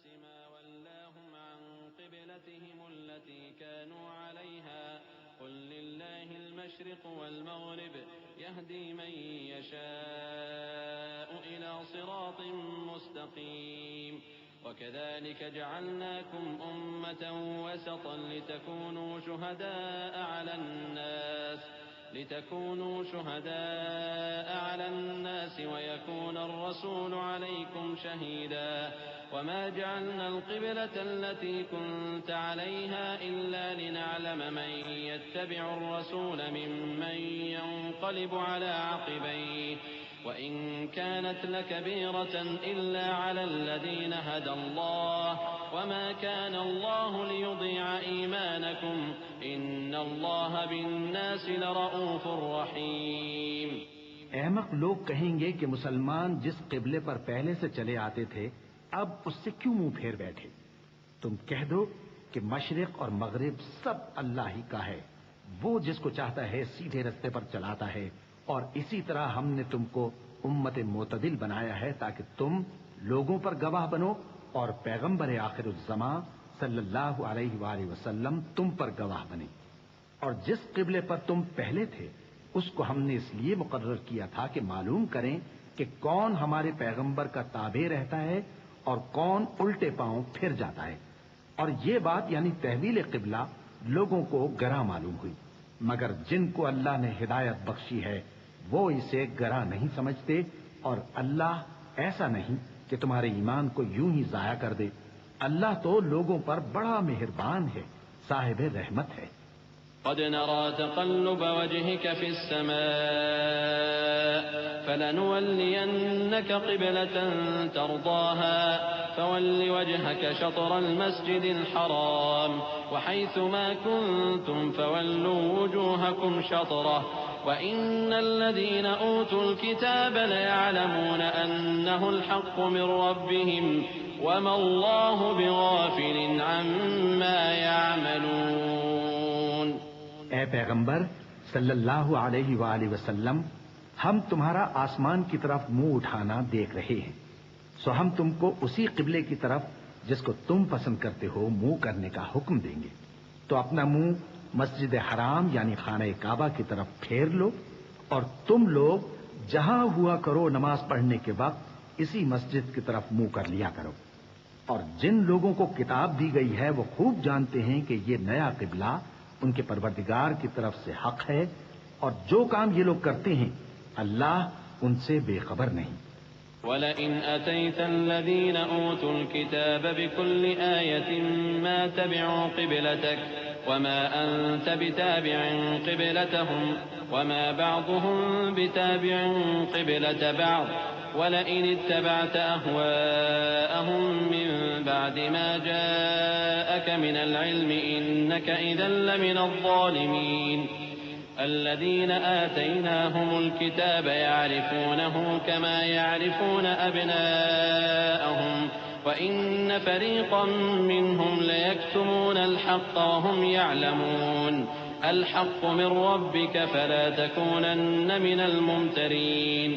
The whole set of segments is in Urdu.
ما ولاهم عن قبلتهم التي كانوا عليها قل لله المشرق والمغرب يهدي من يشاء إلى صراط مستقيم وكذلك جعلناكم أمة وسطا لتكونوا شهداء على الناس ويكون الرسول عليكم شهيدا وما جعلنا القبلة التي كنت عليها إلا لنعلم من يتبع الرسول ممن ينقلب على عقبيه وإن كانت لكبيرة إلا على الذين هدى الله وما كان الله ليضيع إيمانكم إن الله بالناس لرؤوف رحيم۔ احمق لوگ کہیں گے کہ مسلمان جس قبلے پر پہلے سے چلے آتے تھے اب اس سے کیوں منہ پھیر بیٹھے؟ تم کہہ دو کہ مشرق اور مغرب سب اللہ ہی کا ہے، وہ جس کو چاہتا ہے سیدھے رستے پر چلاتا ہے، اور اسی طرح ہم نے تم کو امت معتدل بنایا ہے تاکہ تم لوگوں پر گواہ بنو اور پیغمبر آخر الزمان صلی اللہ علیہ وآلہ وسلم تم پر گواہ بنے۔ اور جس قبلے پر تم پہلے تھے اس کو ہم نے اس لیے مقرر کیا تھا کہ معلوم کریں کہ کون ہمارے پیغمبر کا تابع رہتا ہے اور کون الٹے پاؤں پھر جاتا ہے۔ اور یہ بات یعنی تحویل قبلہ لوگوں کو گراں معلوم ہوئی، مگر جن کو اللہ نے ہدایت بخشی ہے وہ اسے گراں نہیں سمجھتے، اور اللہ ایسا نہیں کہ تمہارے ایمان کو یوں ہی ضائع کر دے۔ اللہ تو لوگوں پر بڑا مہربان ہے، صاحب رحمت ہے۔ قد نرى تقلب وجهك في السماء فلنولينك قبلة ترضاها فول وجهك شطر المسجد الحرام وحيث ما كنتم فولوا وجوهكم شطره وإن الذين أوتوا الكتاب ليعلمون أنه الحق من ربهم وما الله بغافل عما يعملون۔ اے پیغمبر صلی اللہ علیہ وآلہ وسلم، ہم تمہارا آسمان کی طرف منہ اٹھانا دیکھ رہے ہیں، سو ہم تم کو اسی قبلے کی طرف جس کو تم پسند کرتے ہو منہ کرنے کا حکم دیں گے، تو اپنا منہ مسجد حرام یعنی خانہ کعبہ کی طرف پھیر لو، اور تم لوگ جہاں ہوا کرو نماز پڑھنے کے وقت اسی مسجد کی طرف منہ کر لیا کرو۔ اور جن لوگوں کو کتاب دی گئی ہے وہ خوب جانتے ہیں کہ یہ نیا قبلہ ان کے پروردگار کی طرف سے حق ہے، اور جو کام یہ لوگ کرتے ہیں اللہ ان سے بے خبر نہیں۔ وَلَئِنْ أَتَيْتَ الَّذِينَ أُوتُوا الْكِتَابَ بِكُلِّ آيَةٍ مَا تَبِعُوا قِبْلَتَكَ وَمَا أَنْتَ بِتَابِعٍ قِبْلَتَهُمْ وَمَا بَعْضُهُمْ بِتَابِعٍ قِبْلَةَ بَعْضٍ وَلَئِنِ اتَّبَعْتَ أَهْوَاءَهُمْ مِنْ بَعْدِ مَا جَاءَكَ مِنَ الْعِلْمِ إِنَّكَ إِذًا لَمِنَ الظَّالِمِينَ۔ الذين آتيناهم الكتاب يعرفونه كما يعرفون أبناءهم وإن فريقا منهم ليكتمون الحق وهم يعلمون الحق من ربك فلا تكونن من الممترين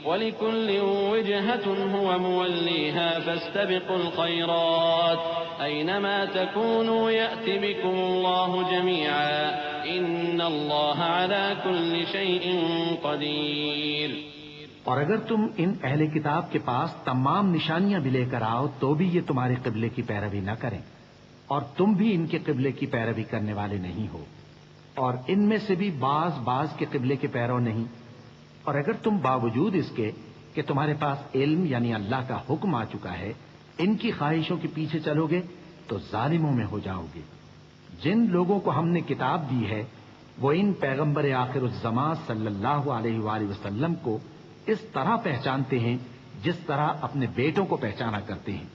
ولكل وجهة هو موليها فاستبقوا الخيرات أينما تكونوا يأت بكم الله جميعا إن الله على كل شيء قدير۔ اور اگر تم ان اہل کتاب کے پاس تمام نشانیاں بھی لے کر آؤ تو بھی یہ تمہارے قبلے کی پیروی نہ کریں، اور تم بھی ان کے قبلے کی پیروی کرنے والے نہیں ہو، اور ان میں سے بھی بعض کے قبلے کے پیرو نہیں۔ اور اگر تم باوجود اس کے کہ تمہارے پاس علم یعنی اللہ کا حکم آ چکا ہے ان کی خواہشوں کے پیچھے چلو گے تو ظالموں میں ہو جاؤ گے۔ جن لوگوں کو ہم نے کتاب دی ہے وہ ان پیغمبر آخر الزمان صلی اللہ علیہ وآلہ وسلم کو اس طرح پہچانتے ہیں جس طرح اپنے بیٹوں کو پہچانا کرتے ہیں،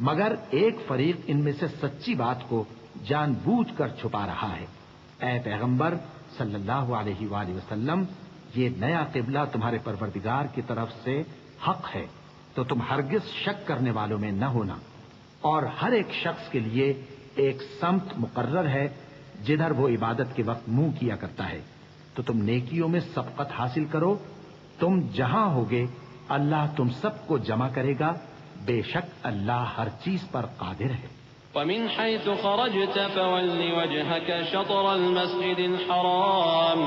مگر ایک فریق ان میں سے سچی بات کو جان بوجھ کر چھپا رہا ہے۔ اے پیغمبر صلی اللہ علیہ وآلہ وسلم، یہ نیا قبلہ تمہارے پروردگار کی طرف سے حق ہے، تو تم ہرگز شک کرنے والوں میں نہ ہونا، اور ہر ایک شخص کے لیے ایک سمت مقرر ہے جدھر وہ عبادت کے وقت منہ کیا کرتا ہے، تو تم نیکیوں میں سبقت حاصل کرو۔ تم جہاں ہوگے اللہ تم سب کو جمع کرے گا بے شک اللہ ہر چیز پر قادر ہے۔ ومن حيث خرجت فول وجهك شطر المسجد الحرام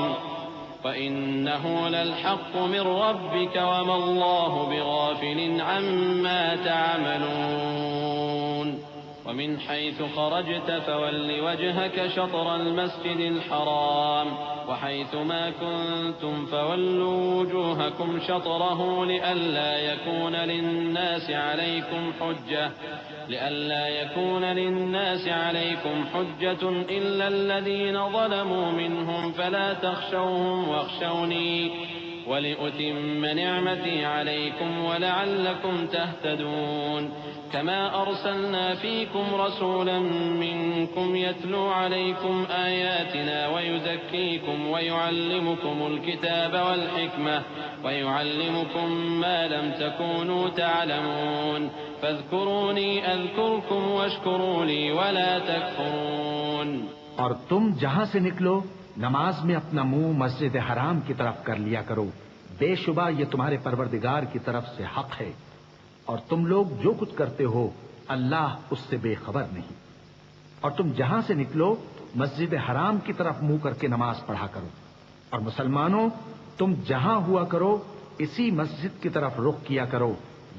وإنه للحق من ربك وما الله بغافل عما تعملون ومن حيث خرجت فول وجهك شطر المسجد الحرام وحيث ما كنتم فولوا وجوهكم شطره لئلا يكون للناس عليكم حجة إلا الذين ظلموا منهم فلا تخشوهم واخشوني ولأتم نعمتي عليكم ولعلكم تهتدون كما أرسلنا فيكم رسولا منكم يتلو عليكم آياتنا ويزكيكم ويعلمكم الكتاب والحكمة ويعلمكم ما لم تكونوا تعلمون فاذكروني أذكركم واشكروا لي ولا تكفرون۔ اور تم جہاں سے نکلو نماز میں اپنا منہ مسجد حرام کی طرف کر لیا کرو، بے شبہ یہ تمہارے پروردگار کی طرف سے حق ہے، اور تم لوگ جو کچھ کرتے ہو اللہ اس سے بے خبر نہیں۔ اور تم جہاں سے نکلو مسجد حرام کی طرف منہ کر کے نماز پڑھا کرو، اور مسلمانوں تم جہاں ہوا کرو اسی مسجد کی طرف رخ کیا کرو۔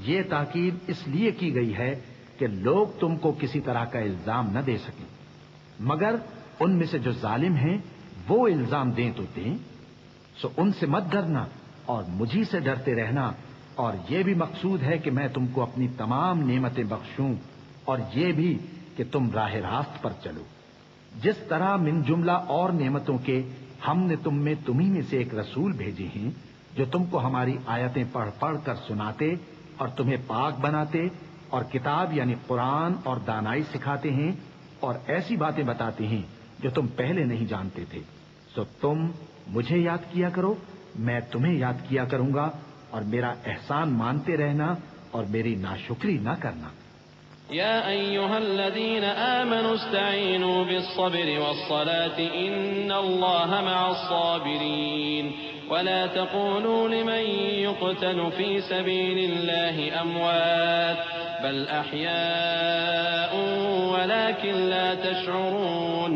یہ تاکید اس لیے کی گئی ہے کہ لوگ تم کو کسی طرح کا الزام نہ دے سکیں، مگر ان میں سے جو ظالم ہیں وہ الزام دیں تو دیں، سو ان سے مت ڈرنا اور مجھی سے ڈرتے رہنا، اور یہ بھی مقصود ہے کہ میں تم کو اپنی تمام نعمتیں بخشوں، اور یہ بھی کہ تم راہ راست پر چلو۔ جس طرح من جملہ اور نعمتوں کے ہم نے تم میں تمہیں میں سے ایک رسول بھیجے ہیں جو تم کو ہماری آیتیں پڑھ پڑھ کر سناتے اور تمہیں پاک بناتے اور کتاب یعنی قرآن اور دانائی سکھاتے ہیں اور ایسی باتیں بتاتے ہیں جو تم پہلے نہیں جانتے تھے، سو تم مجھے یاد کیا کرو، میں تمہیں یاد کیا کروں گا، اور میرا احسان مانتے رہنا اور میری ناشکری نہ کرنا۔ يا أيها الذين آمنوا استعينوا بالصبر والصلاة إن الله مع الصابرين ولا تقولوا لمن يقتل في سبيل الله أموات بل أحياء ولكن لا تشعرون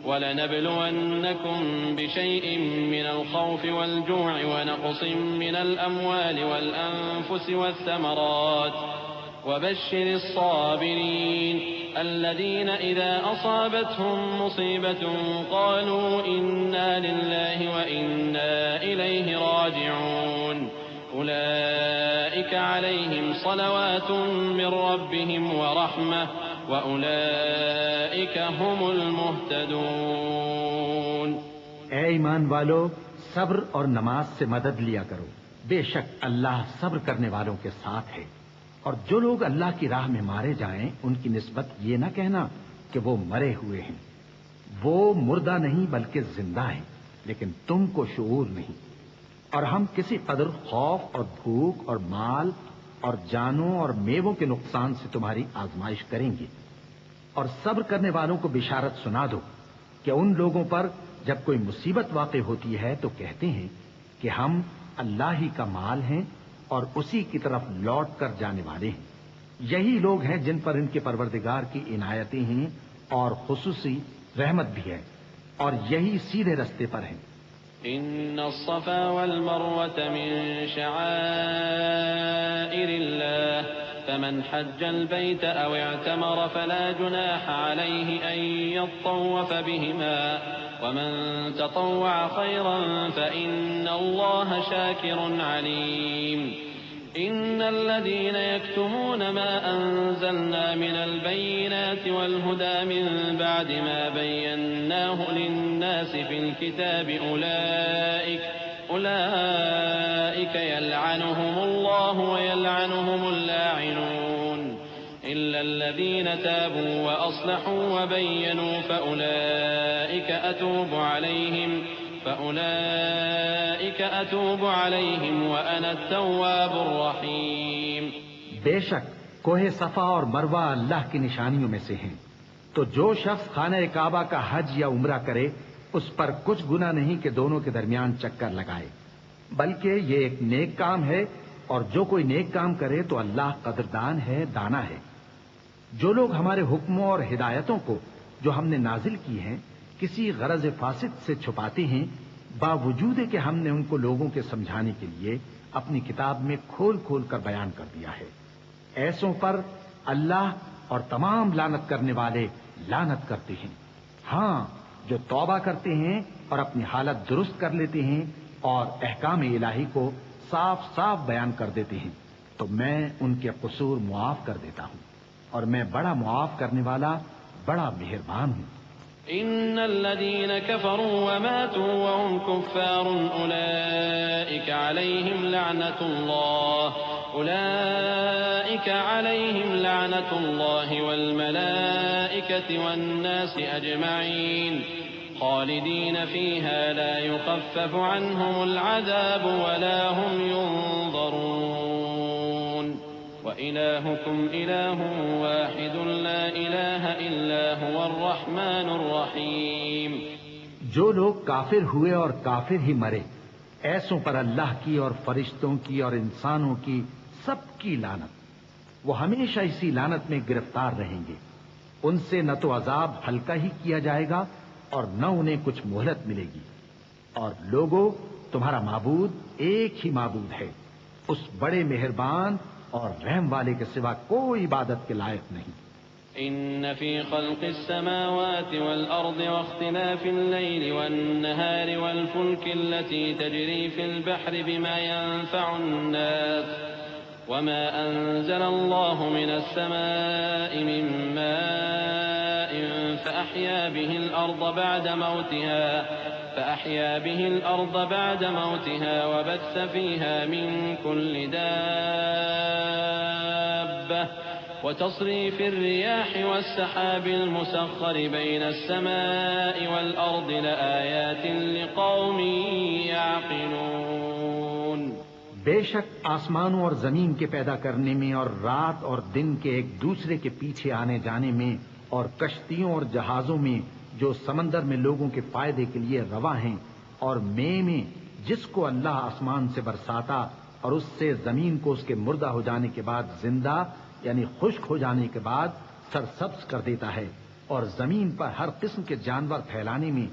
ولنبلونكم بشيء من الخوف والجوع ونقص من الأموال والأنفس والثمرات وبشر الصابرين الذين إذا أصابتهم مصيبة قالوا إنا لله وإنا إليه راجعون أولئك عليهم صلوات من ربهم ورحمة وأولئك هم المهتدون۔ اے ایمان والو، صبر اور نماز سے مدد لیا کرو، بے شک اللہ صبر کرنے والوں کے ساتھ ہے۔ اور جو لوگ اللہ کی راہ میں مارے جائیں ان کی نسبت یہ نہ کہنا کہ وہ مرے ہوئے ہیں، وہ مردہ نہیں بلکہ زندہ ہیں، لیکن تم کو شعور نہیں۔ اور ہم کسی قدر خوف اور بھوک اور مال اور جانوں اور میووں کے نقصان سے تمہاری آزمائش کریں گے، اور صبر کرنے والوں کو بشارت سنا دو کہ ان لوگوں پر جب کوئی مصیبت واقع ہوتی ہے تو کہتے ہیں کہ ہم اللہ ہی کا مال ہیں اور اسی کی طرف لوٹ کر جانے والے ہیں۔ یہی لوگ ہیں جن پر ان کے پروردگار کی عنایتیں ہیں اور خصوصی رحمت بھی ہے، اور یہی سیدھے رستے پر ہیں۔ إن الصفا والمروة من شعائر الله فمن حج البيت أو اعتمر فلا جناح عليه أن يطوف بهما ومن تطوع خيرا فإن الله شاكر عليم۔ إن الذين يكتمون ما أنزلنا من البينات والهدى من بعد ما بيناه للناس في الكتاب أولئك يلعنهم الله ويلعنهم اللاعنون إلا الذين تابوا وأصلحوا وبينوا فأولئك أتوب عليهم وأنا التواب الرحيم۔ بے شک کوہ صفا اور مروہ اللہ کی نشانیوں میں سے ہیں، تو جو شخص خانہ کعبہ کا حج یا عمرہ کرے اس پر کچھ گناہ نہیں کہ دونوں کے درمیان چکر لگائے، بلکہ یہ ایک نیک کام ہے اور جو کوئی نیک کام کرے تو اللہ قدردان ہے، دانا ہے۔ جو لوگ ہمارے حکموں اور ہدایتوں کو جو ہم نے نازل کی ہیں کسی غرض فاسد سے چھپاتے ہیں، باوجود کہ ہم نے ان کو لوگوں کے سمجھانے کے لیے اپنی کتاب میں کھول کھول کر بیان کر دیا ہے، ایسوں پر اللہ اور تمام لعنت کرنے والے لعنت کرتے ہیں۔ ہاں، جو توبہ کرتے ہیں اور اپنی حالت درست کر لیتے ہیں اور احکام الہی کو صاف صاف بیان کر دیتے ہیں تو میں ان کے قصور معاف کر دیتا ہوں، اور میں بڑا معاف کرنے والا، بڑا مہربان ہوں۔ إن الذين كفروا وماتوا وهم كفار أولئك عليهم لعنة الله والملائكة والناس أجمعين خالدين فيها لا يخفف عنهم العذاب ولا هم ينظرون وإلهكم إله واحد لا إله إلا هو الرحمن الرحيم۔ جو لوگ کافر ہوئے اور کافر ہی مرے، ایسوں پر اللہ کی اور فرشتوں کی اور انسانوں کی سب کی لعنت، وہ ہمیشہ اسی لعنت میں گرفتار رہیں گے۔ ان سے نہ تو عذاب ہلکا ہی کیا جائے گا اور نہ انہیں کچھ مہلت ملے گی۔ اور لوگوں، تمہارا معبود ایک ہی معبود ہے، اس بڑے مہربان اور رحم والے کے سوا کوئی عبادت کے لائق نہیں۔ إن في خلق السماوات والأرض واختلاف الليل والنهار والفلك التي تجري في البحر بما ينفع الناس وما أنزل الله من السماء من ماء فأحيا به الأرض بعد موتها وبث فيها من كل دابة وتصريف الرياح والسحاب المسخر بين السماء والأرض لآيات لقوم يعقلون۔ بے شک آسمانوں اور زمین کے پیدا کرنے میں اور رات اور دن کے ایک دوسرے کے پیچھے آنے جانے میں اور کشتیوں اور جہازوں میں جو سمندر میں لوگوں کے فائدے کے لیے روا ہیں، اور میں جس کو اللہ آسمان سے برساتا اور اس سے زمین کو اس کے مردہ ہو جانے کے بعد زندہ یعنی خشک ہو جانے کے بعد سرسبز کر دیتا ہے، اور زمین پر ہر قسم کے جانور پھیلانے میں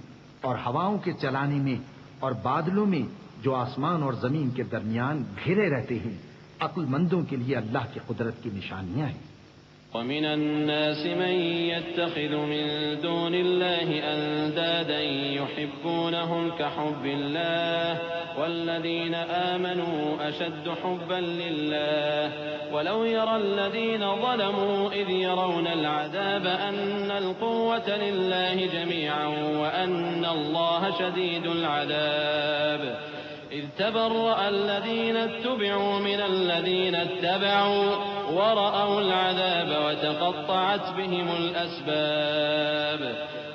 اور ہواؤں کے چلانے میں اور بادلوں میں جو آسمان اور زمین کے درمیان گھرے رہتے ہیں، عقل مندوں کے لیے اللہ کی قدرت کی نشانیاں ہیں۔ ومن الناس من يتخذ من دون الله أندادا يحبونهم كحب الله والذين آمنوا أشد حبا لله ولو يرى الذين ظلموا إذ يرون العذاب أن القوة لله جميعا وأن الله شديد العذاب إذ تبرأ الذين اتبعوا من الذين اتبعوا ورأوا العذاب وتقطعت بهم الأسباب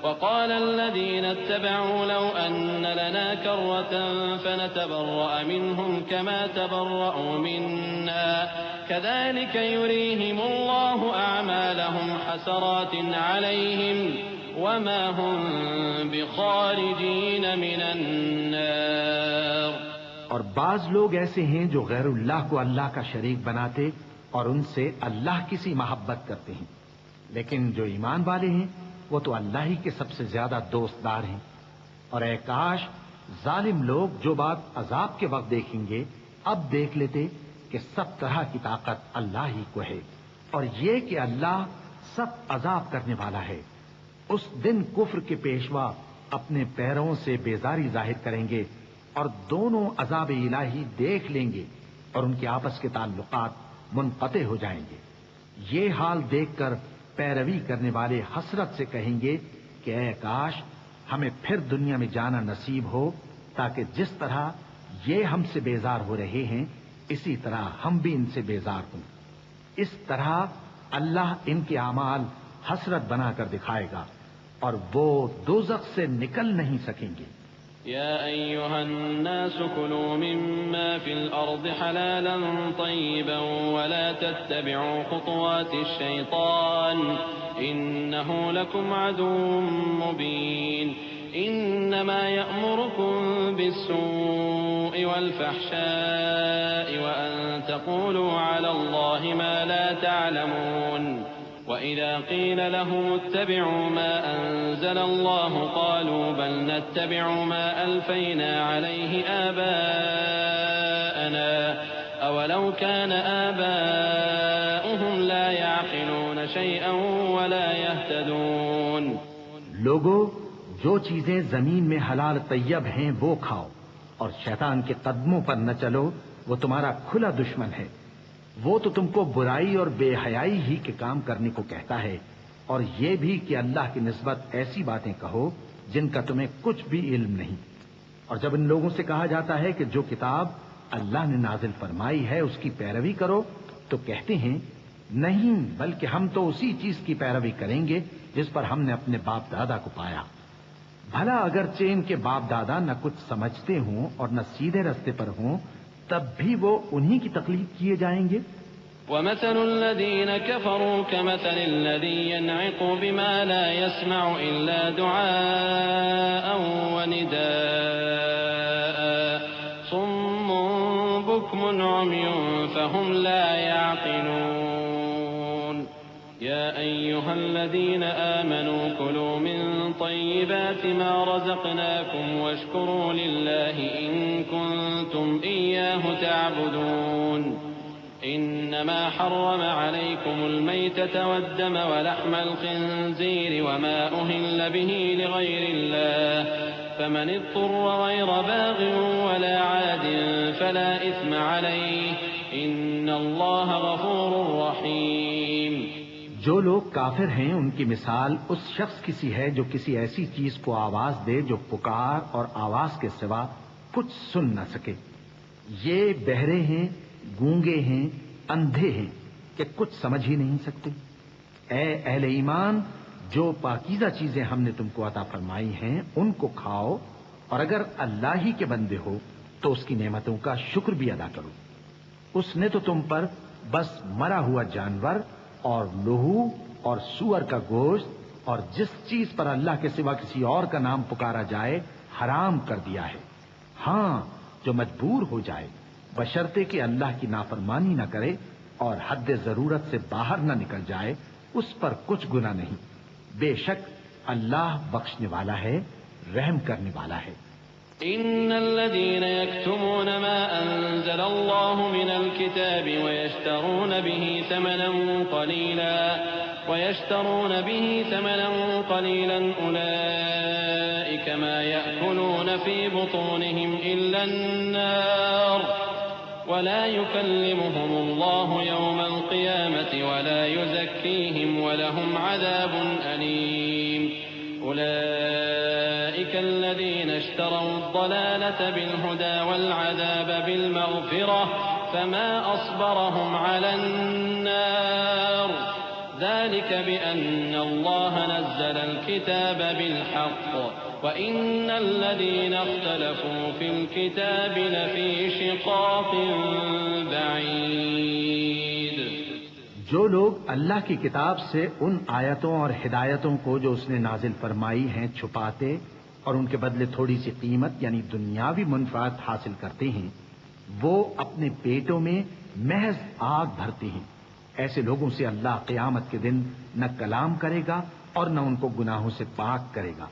وقال الذين اتبعوا لو أن لنا كرة فنتبرأ منهم كما تبرأوا منا كذلك يريهم الله أعمالهم حسرات عليهم وما هم بخارجين من النار۔ اور بعض لوگ ایسے ہیں جو غیر اللہ کو اللہ کا شریک بناتے اور ان سے اللہ کی سی محبت کرتے ہیں، لیکن جو ایمان والے ہیں وہ تو اللہ ہی کے سب سے زیادہ دوست دار ہیں۔ اور اے کاش ظالم لوگ جو بات عذاب کے وقت دیکھیں گے اب دیکھ لیتے کہ سب طرح کی طاقت اللہ ہی کو ہے، اور یہ کہ اللہ سب عذاب کرنے والا ہے۔ اس دن کفر کے پیشوا اپنے پیروں سے بیزاری ظاہر کریں گے اور دونوں عذاب الہی دیکھ لیں گے اور ان کے آپس کے تعلقات منقطع ہو جائیں گے۔ یہ حال دیکھ کر پیروی کرنے والے حسرت سے کہیں گے کہ اے کاش ہمیں پھر دنیا میں جانا نصیب ہو تاکہ جس طرح یہ ہم سے بیزار ہو رہے ہیں اسی طرح ہم بھی ان سے بیزار ہوں۔ اس طرح اللہ ان کے اعمال حسرت بنا کر دکھائے گا اور وہ دوزخ سے نکل نہیں سکیں گے۔ يا أيها الناس كلوا مما في الأرض حلالا طيبا ولا تتبعوا خطوات الشيطان إنه لكم عدو مبين إنما يأمركم بالسوء والفحشاء وأن تقولوا على الله ما لا تعلمون وإذا قيل لهم اتبعوا ما أنزل الله قالوا بل نتبع ما ألفينا عليه آباءنا أولو كان آباؤهم لا يعقلون شيئا ولا يهتدون. لوگو، جو چیزیں زمین میں حلال طیب ہیں وہ کھاؤ، اور شیطان کے قدموں پر نہ چلو، وہ تمہارا کھلا دشمن ہے. وہ تو تم کو برائی اور بے حیائی ہی کے کام کرنے کو کہتا ہے، اور یہ بھی کہ اللہ کی نسبت ایسی باتیں کہو جن کا تمہیں کچھ بھی علم نہیں. اور جب ان لوگوں سے کہا جاتا ہے کہ جو کتاب اللہ نے نازل فرمائی ہے اس کی پیروی کرو، تو کہتے ہیں نہیں، بلکہ ہم تو اسی چیز کی پیروی کریں گے جس پر ہم نے اپنے باپ دادا کو پایا. بھلا اگرچہ ان کے باپ دادا نہ کچھ سمجھتے ہوں اور نہ سیدھے رستے پر ہوں، تب بھی وہ انہی کی تقلید کیے جائیں گے. ومثل الذين كفروا كمثل الذي ينعق بما لا يسمع إلا دعاء ونداء صم بكم عمي فهم لا يعقلون. يا أيها الذين آمنوا كلوا من طيبات ما رزقناكم واشكروا لله إن كنتم إياه تعبدون. إنما حرم عليكم الميتة والدم ولحم الخنزير وما أهل به لغير الله فمن اضطر غير باغ ولا عاد فلا إثم عليه إن الله غفور رحيم. جو لوگ کافر ہیں ان کی مثال اس شخص کی سی ہے جو کسی ایسی چیز کو آواز دے جو پکار اور آواز کے سوا کچھ سن نہ سکے. یہ بہرے ہیں، گونگے ہیں، اندھے ہیں کہ کچھ سمجھ ہی نہیں سکتے. اے اہل ایمان، جو پاکیزہ چیزیں ہم نے تم کو عطا فرمائی ہیں ان کو کھاؤ، اور اگر اللہ ہی کے بندے ہو تو اس کی نعمتوں کا شکر بھی ادا کرو. اس نے تو تم پر بس مرا ہوا جانور اور لہو اور سور کا گوشت اور جس چیز پر اللہ کے سوا کسی اور کا نام پکارا جائے حرام کر دیا ہے. ہاں، جو مجبور ہو جائے، بشرطے کہ اللہ کی نافرمانی نہ کرے اور حد ضرورت سے باہر نہ نکل جائے، اس پر کچھ گناہ نہیں. بے شک اللہ بخشنے والا ہے، رحم کرنے والا ہے. إن الذين يكتمون ما أنزل الله من الكتاب ويشترون به ثمنا قليلا أولئك ما يأكلون في بطونهم إلا النار ولا يكلمهم الله يوم القيامة ولا يزكيهم ولهم عذاب أليم. أولئك الذين اشتروا الضلالة بالهدى والعذاب بالمغفرة فما أصبرهم على النار ذلك بأن الله نزل الكتاب بالحق وإن الذين اختلفوا في الكتاب لفي شقاق بعيد. جو لوگ اللہ کی کتاب سے ان آیتوں اور ہدایتوں کو جو اس نے نازل فرمائی ہیں چھپاتے اور ان کے بدلے تھوڑی سی قیمت یعنی دنیاوی منفعت حاصل کرتے ہیں، وہ اپنے پیٹوں میں محض آگ بھرتے ہیں. ایسے لوگوں سے اللہ قیامت کے دن نہ کلام کرے گا اور نہ ان کو گناہوں سے پاک کرے گا،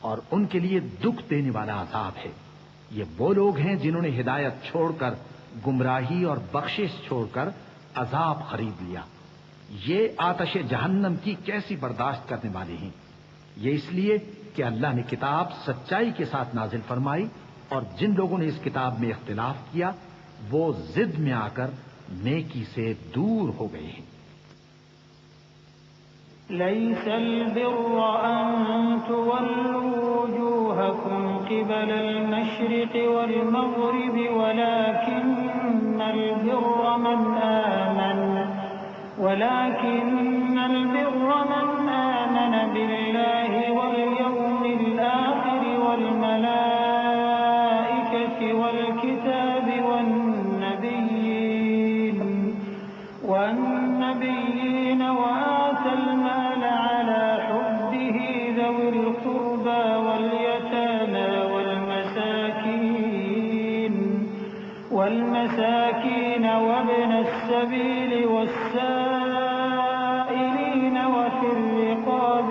اور ان کے لیے دکھ دینے والا عذاب ہے. یہ وہ لوگ ہیں جنہوں نے ہدایت چھوڑ کر گمراہی اور بخشش چھوڑ کر عذاب خرید لیا. یہ آتش جہنم کی کیسی برداشت کرنے والے ہیں. یہ اس لیے کہ اللہ نے کتاب سچائی کے ساتھ نازل فرمائی، اور جن لوگوں نے اس کتاب میں اختلاف کیا وہ ضد میں آ کر نیکی سے دور ہو گئے ہیں. ليس البر أن تولوا وجوهكم قبل المشرق والمغرب ولكن البر من آمن بالله واليوم الآخر والملائكة والكتاب والنبيين وآتى المال على حبه ذوي القربى واليتامى السبيل والسائلين وفي الرقاب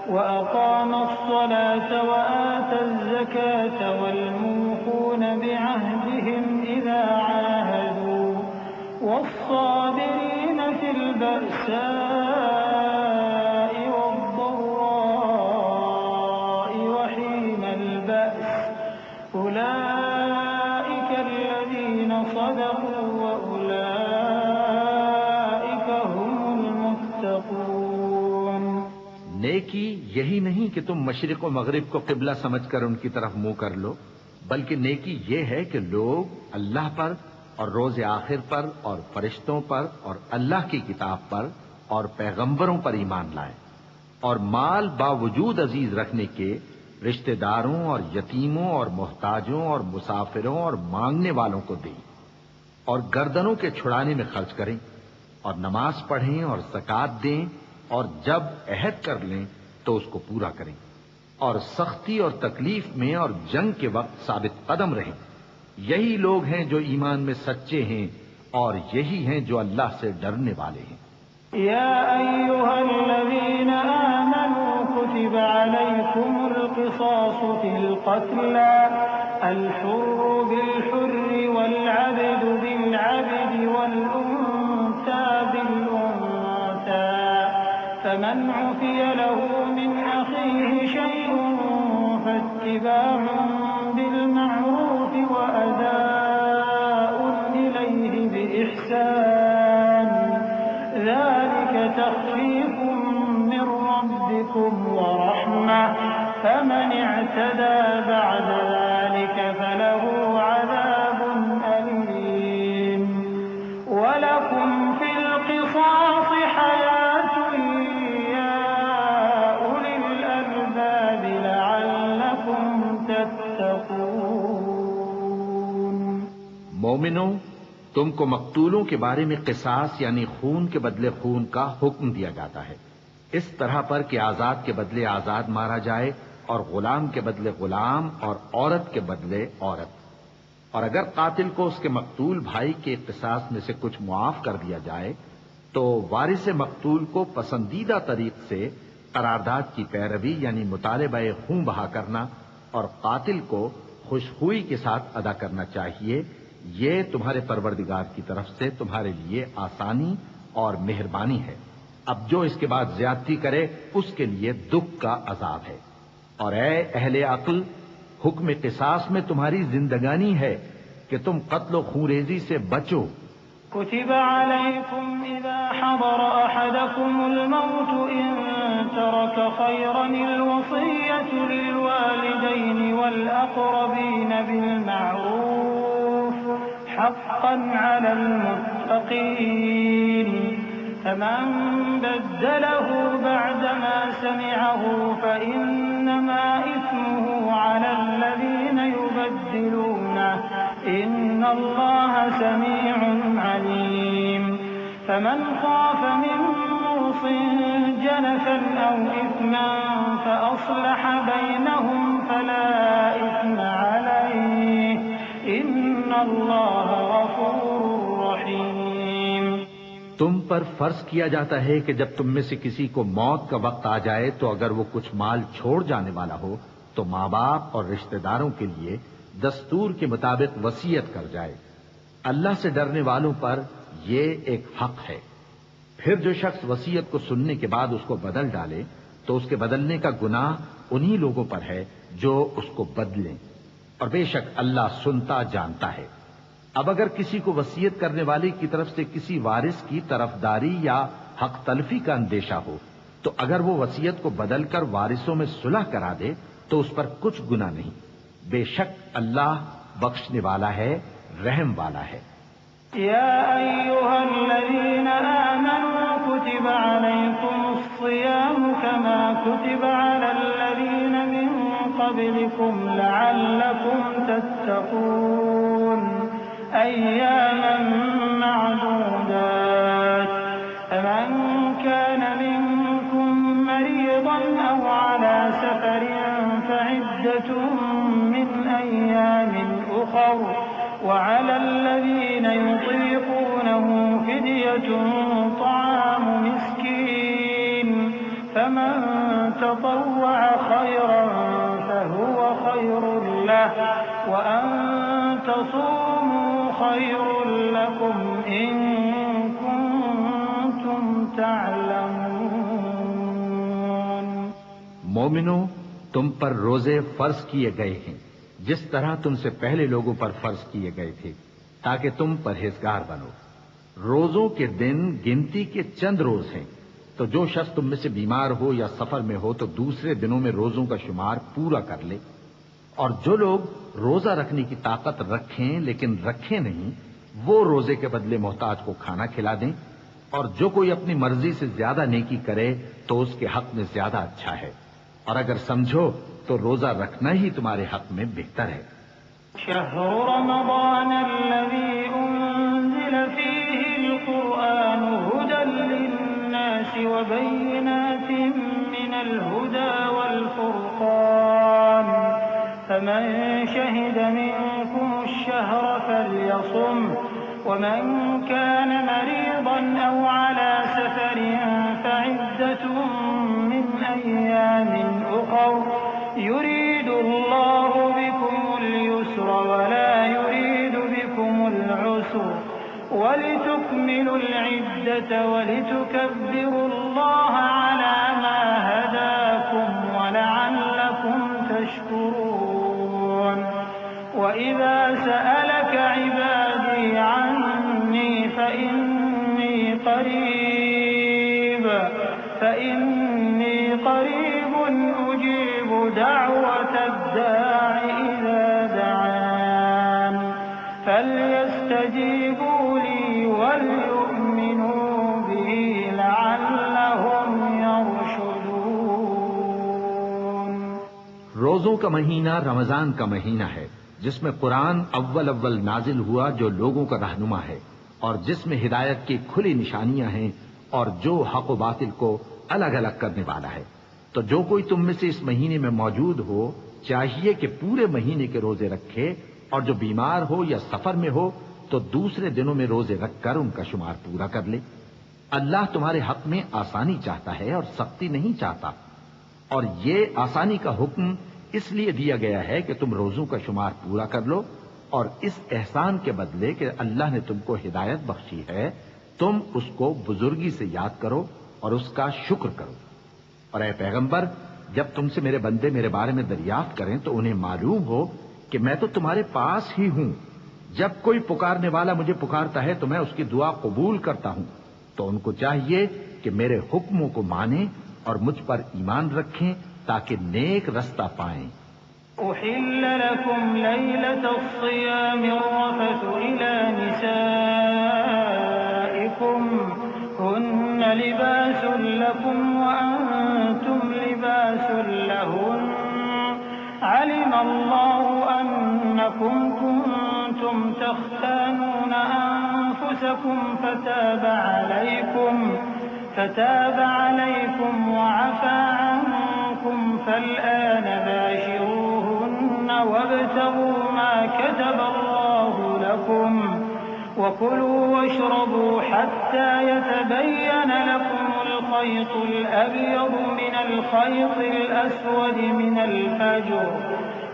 وأقام الصلاة وآتى الزكاة والموفون بعهدهم إذا عاهدوا والصابرين في البأساء والضراء وحين البأس أولئك الذين صدقوا وأولئك هم المتقون۔ نیکی یہی نہیں کہ تم مشرق و مغرب کو قبلہ سمجھ کر ان کی طرف منہ کر لو، بلکہ نیکی یہ ہے کہ لوگ اللہ پر اور روز آخر پر اور فرشتوں پر اور اللہ کی کتاب پر اور پیغمبروں پر ایمان لائیں، اور مال باوجود عزیز رکھنے کے رشتہ داروں اور یتیموں اور محتاجوں اور مسافروں اور مانگنے والوں کو دیں، اور گردنوں کے چھڑانے میں خرچ کریں، اور نماز پڑھیں اور زکوٰۃ دیں، اور جب عہد کر لیں تو اس کو پورا کریں، اور سختی اور تکلیف میں اور جنگ کے وقت ثابت قدم رہیں۔ یہی لوگ ہیں جو ایمان میں سچے ہیں، اور یہی ہیں جو اللہ سے ڈرنے والے ہیں۔ يا أيها الذين آمنوا كتب عليكم القصاص في القتلى الحر بالحر والعبد بالعبد والأنثى بالأنثى فمن عفي له من أخيه شيء فاتباع بالمعروف وأداء إليه بإحسان ذلك تخفيف من ربكم ورحمة فمن اعتدى بعد ذلك فله عذاب أليم ولكم في القصاص حياة يا أولي الألباب لعلكم تتقون۔ مومنوں، تم کو مقتولوں کے بارے میں قصاص یعنی خون کے بدلے خون کا حکم دیا جاتا ہے، اس طرح پر کہ آزاد کے بدلے آزاد مارا جائے، اور غلام کے بدلے غلام، اور عورت کے بدلے عورت۔ اور اگر قاتل کو اس کے مقتول بھائی کے قصاص میں سے کچھ معاف کر دیا جائے تو وارث مقتول کو پسندیدہ طریق سے قرارداد کی پیروی یعنی مطالبہ خون بہا کرنا اور قاتل کو خوشخوئی کے ساتھ ادا کرنا چاہیے۔ یہ تمہارے پروردگار کی طرف سے تمہارے لیے آسانی اور مہربانی ہے۔ اب جو اس کے بعد زیادتی کرے اس کے لیے دکھ کا عذاب ہے۔ اور اے اہل عقل، حکم قصاص میں تمہاری زندگانی ہے کہ تم قتل و خونریزی سے بچو۔ كتب عليكم إذا حضر أحدكم الموت إن ترك خيرا الوصية للوالدين والأقربين بالمعروف حقا على المتقين فمن بدله بعدما سمعه فإنما إثمه على الذين يبدلونه إن الله سميع عليم فمن خاف من موص جنفا أو إثما فأصلح بينهم فلا إثم عليه إن الله غفور رحيم۔ تم پر فرض کیا جاتا ہے کہ جب تم میں سے کسی کو موت کا وقت آ جائے تو اگر وہ کچھ مال چھوڑ جانے والا ہو تو ماں باپ اور رشتہ داروں کے لیے دستور کے مطابق وصیت کر جائے۔ اللہ سے ڈرنے والوں پر یہ ایک حق ہے۔ پھر جو شخص وصیت کو سننے کے بعد اس کو بدل ڈالے تو اس کے بدلنے کا گناہ انہی لوگوں پر ہے جو اس کو بدلیں، اور بے شک اللہ سنتا جانتا ہے۔ اب اگر کسی کو وصیت کرنے والے کی طرف سے کسی وارث کی طرفداری یا حق تلفی کا اندیشہ ہو تو اگر وہ وصیت کو بدل کر وارثوں میں صلح کرا دے تو اس پر کچھ گناہ نہیں، بے شک اللہ بخشنے والا ہے، رحم والا ہے۔ يا أيها الذين آمنوا كتب عليكم الصيام كما كتب على الذين من قبلكم لعلكم تتقون أياما معدودات فمن كان منكم مريضا أو على سفر فعدة من أيام أخر وعلى الذين يطيقونه فدية طعام مسكين فمن تطوع خيرا فهو خير له وأن تصوموا خير لكم إن كنتم تعلمون۔ مومنو، تم پر روزے فرض کیے گئے ہیں جس طرح تم سے پہلے لوگوں پر فرض کیے گئے تھے تاکہ تم پرہیزگار بنو۔ روزوں کے دن گنتی کے چند روز ہیں، تو جو شخص تم میں سے بیمار ہو یا سفر میں ہو تو دوسرے دنوں میں روزوں کا شمار پورا کر لے، اور جو لوگ روزہ رکھنے کی طاقت رکھیں لیکن رکھیں نہیں، وہ روزے کے بدلے محتاج کو کھانا کھلا دیں، اور جو کوئی اپنی مرضی سے زیادہ نیکی کرے تو اس کے حق میں زیادہ اچھا ہے، اور اگر سمجھو تو روزہ رکھنا ہی تمہارے حق میں بہتر ہے۔ شهر رمضان الذي أنزل فيه القرآن هدى للناس وبينات من الهدى والفرقان فمن شهد منكم الشهر فليصم ومن كان مريضا أو على سفر فعدة من أيام أخر يريد الله بكم اليسر ولا يريد بكم العسر ولتكملوا العدة ولتكبروا الله على ما هداكم ولعلكم تشكرون۔ وإذا سألك عبادي عني فإني قريب أجيب دعوة الداع إذا دعان فليستجيبوا لي وليؤمنوا بي لعلهم يرشدون۔ روزوں کا مہینہ رمضان کا مہینہ ہے جس میں قرآن اول نازل ہوا جو لوگوں کا رہنما ہے اور جس میں ہدایت کی کھلی نشانیاں ہیں اور جو حق و باطل کو الگ الگ کرنے والا ہے۔ تو جو کوئی تم میں سے اس مہینے میں موجود ہو چاہیے کہ پورے مہینے کے روزے رکھے، اور جو بیمار ہو یا سفر میں ہو تو دوسرے دنوں میں روزے رکھ کر ان کا شمار پورا کر لے۔ اللہ تمہارے حق میں آسانی چاہتا ہے اور سختی نہیں چاہتا، اور یہ آسانی کا حکم اس لیے دیا گیا ہے کہ تم روزوں کا شمار پورا کر لو، اور اس احسان کے بدلے کہ اللہ نے تم کو ہدایت بخشی ہے تم اس کو بزرگی سے یاد کرو اور اس کا شکر کرو۔ اور اے پیغمبر، جب تم سے میرے بندے میرے بارے میں دریافت کریں تو انہیں معلوم ہو کہ میں تو تمہارے پاس ہی ہوں، جب کوئی پکارنے والا مجھے پکارتا ہے تو میں اس کی دعا قبول کرتا ہوں۔ تو ان کو چاہیے کہ میرے حکموں کو مانیں اور مجھ پر ایمان رکھیں تاکہ نیک رستہ پائیں۔ أحل لكم ليلة الصيام الرفث إلى نسائكم هن لباس لكم وأنتم لباس لهن علم الله أنكم كنتم تختانون أنفسكم فتاب عليكم وعفى عنكم فالآن باشروهن وابتغوا ما كتب الله لكم وكلوا واشربوا حتى يتبين لكم الخيط الأبيض من الخيط الأسود من الفجر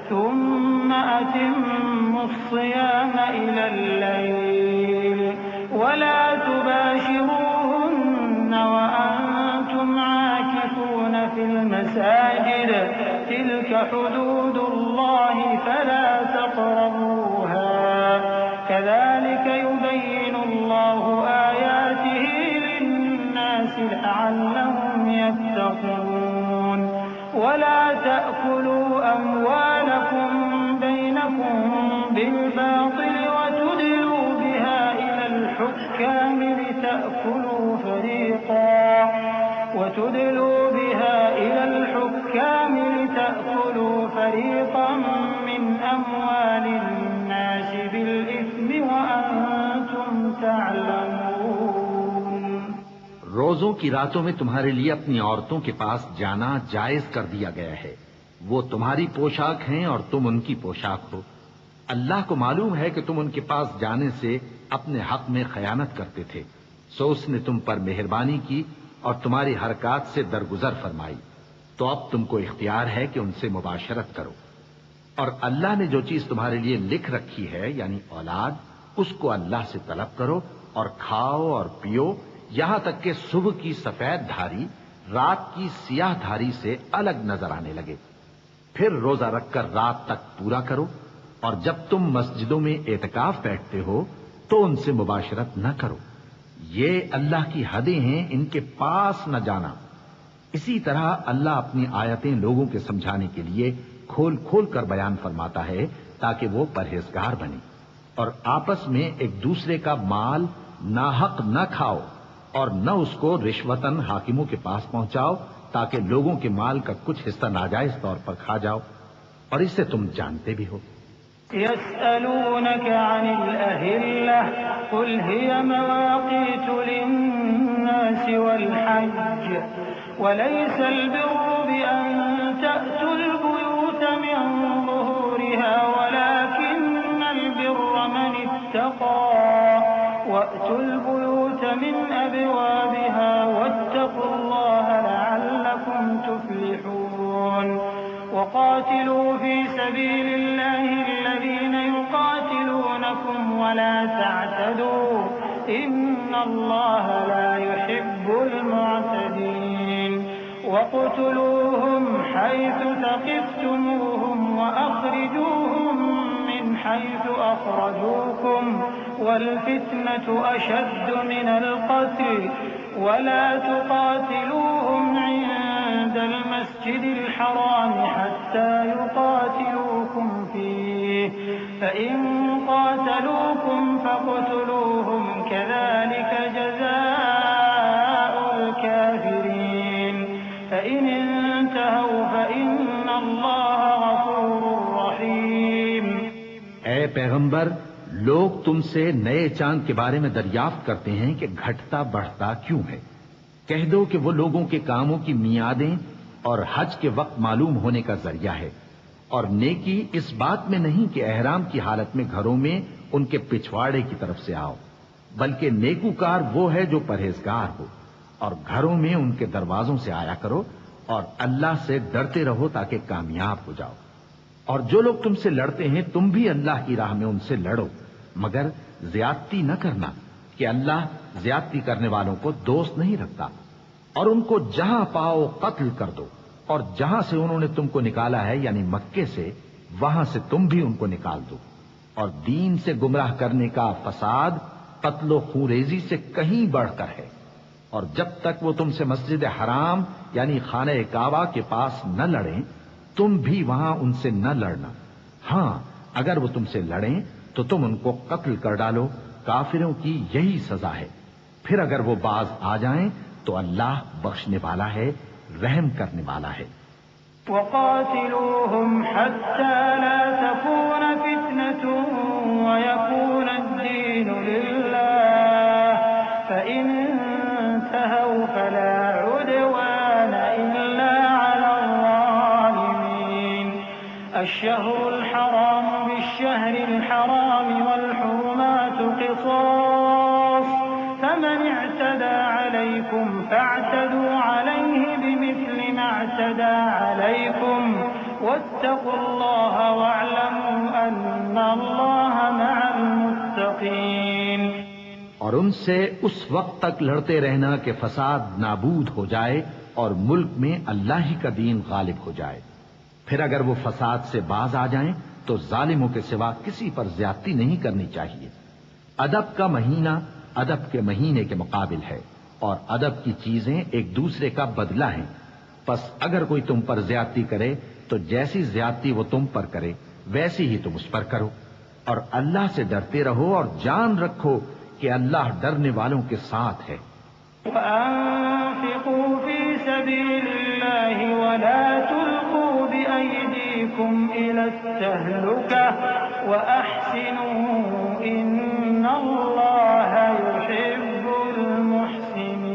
ثم أتموا الصيام إلى الليل ولا تباشروهن وأنتم عاكفون في المساجد تلك حدود الله فلا تقربوها كذلك يبين الله آياته للناس لعلهم يتقون ولا تأكلوا أموالكم بينكم بالباطل وتدلوا بها إلى الحكام لتأكلوا فريقا من أموال الناس بالإثم وأنتم تعلمون۔ روزوں کی راتوں میں تمہارے لیے اپنی عورتوں کے پاس جانا جائز کر دیا گیا ہے، وہ تمہاری پوشاک ہیں اور تم ان کی پوشاک ہو۔ اللہ کو معلوم ہے کہ تم ان کے پاس جانے سے اپنے حق میں خیانت کرتے تھے، سو اس نے تم پر مہربانی کی اور تمہاری حرکات سے درگزر فرمائی، تو اب تم کو اختیار ہے کہ ان سے مباشرت کرو۔ اور اللہ نے جو چیز تمہارے لیے لکھ رکھی ہے یعنی اولاد، اس کو اللہ سے طلب کرو اور کھاؤ اور پیو، یہاں تک کہ صبح کی سفید دھاری رات کی سیاہ دھاری سے الگ نظر آنے لگے، پھر روزہ رکھ کر رات تک پورا کرو، اور جب تم مسجدوں میں اعتکاف بیٹھتے ہو تو ان سے مباشرت نہ کرو، یہ اللہ کی حدیں ہیں، ان کے پاس نہ جانا۔ اسی طرح اللہ اپنی آیتیں لوگوں کے سمجھانے کے لیے کھول کھول کر بیان فرماتا ہے تاکہ وہ پرہیزگار بنے، اور آپس میں ایک دوسرے کا مال ناحق نہ کھاؤ اور نہ اس کو رشوتاً حاکموں کے پاس پہنچاؤ تاکہ لوگوں کے مال کا کچھ حصہ ناجائز طور پر کھا جاؤ، اور اسے تم جانتے بھی ہو۔ يسألونك عن الأهلة قل هي مواقيت للناس والحج وليس البر بأن تأتوا البيوت من ظهورها ولكن البر من اتقى وأتوا البيوت من أبوابها واتقوا الله لعلكم تفلحون وقاتلوا في سبيل الله الذين يقاتلونكم ولا تعتدوا إن الله لا يحب المعتدين وقتلوهم حيث ثقفتموهم وأخرجوهم من حيث أخرجوكم والفتنة أشد من القتل ولا تقاتلوهم عند المسجد الحرام حتى يقاتلوكم فيه فإن قاتلوكم فاقتلوهم كذلك جزاء الكافرين فإن انتهوا فإن الله غفور رحيم۔ اے پیغمبر، لوگ تم سے نئے چاند کے بارے میں دریافت کرتے ہیں کہ گھٹتا بڑھتا کیوں ہے۔ کہہ دو کہ وہ لوگوں کے کاموں کی میعادیں اور حج کے وقت معلوم ہونے کا ذریعہ ہے، اور نیکی اس بات میں نہیں کہ احرام کی حالت میں گھروں میں ان کے پچھواڑے کی طرف سے آؤ، بلکہ نیکوکار وہ ہے جو پرہیزگار ہو، اور گھروں میں ان کے دروازوں سے آیا کرو اور اللہ سے ڈرتے رہو تاکہ کامیاب ہو جاؤ۔ اور جو لوگ تم سے لڑتے ہیں تم بھی اللہ کی راہ میں ان سے لڑو، مگر زیادتی نہ کرنا کہ اللہ زیادتی کرنے والوں کو دوست نہیں رکھتا، اور ان کو جہاں پاؤ قتل کر دو، اور جہاں سے انہوں نے تم کو نکالا ہے یعنی مکے سے وہاں سے تم بھی ان کو نکال دو، اور دین سے گمراہ کرنے کا فساد قتل و خونریزی سے کہیں بڑھ کر ہے، اور جب تک وہ تم سے مسجد حرام یعنی خانہ کعبہ کے پاس نہ لڑیں تم بھی وہاں ان سے نہ لڑنا، ہاں اگر وہ تم سے لڑیں تو تم ان کو قتل کر ڈالو، کافروں کی یہی سزا ہے، پھر اگر وہ باز آ جائیں تو اللہ بخشنے والا ہے، رحم کرنے والا ہے۔ وقاتلوهم حتى لا تكون فتنة ويكون الدين لله فإن انتهوا فلا عدوان إلا على الظالمين الشهر الحرام بالشهر الحرام والحرمات قصاص فمن اعتدى عليكم فاعتدوا عليه بمثل ما اعتدى عليكم واتقوا الله واعلموا أن الله مع المتقين۔ اور ان سے اس وقت تک لڑتے رہنا کہ فساد نابود ہو جائے اور ملک میں اللہ ہی کا دین غالب ہو جائے، پھر اگر وہ فساد سے باز آ جائیں تو ظالموں کے سوا کسی پر زیادتی نہیں کرنی چاہیے۔ ادب کا مہینہ ادب کے مہینے کے مقابل ہے، اور ادب کی چیزیں ایک دوسرے کا بدلہ ہیں، پس اگر کوئی تم پر زیادتی کرے تو جیسی زیادتی وہ تم پر کرے ویسی ہی تم اس پر کرو، اور اللہ سے ڈرتے رہو اور جان رکھو کہ اللہ ڈرنے والوں کے ساتھ ہے۔ وَأَنفِقُوا فِي سَبِيلِ اللَّهِ وَلَا تُلْقُوا بِأَيْدِيكُمْ إِلَى التَّهْلُكَةِ وَأَحْسِنُوا إِنَّ اللَّهَ يُحِبُّ الْمُحْسِنِينَ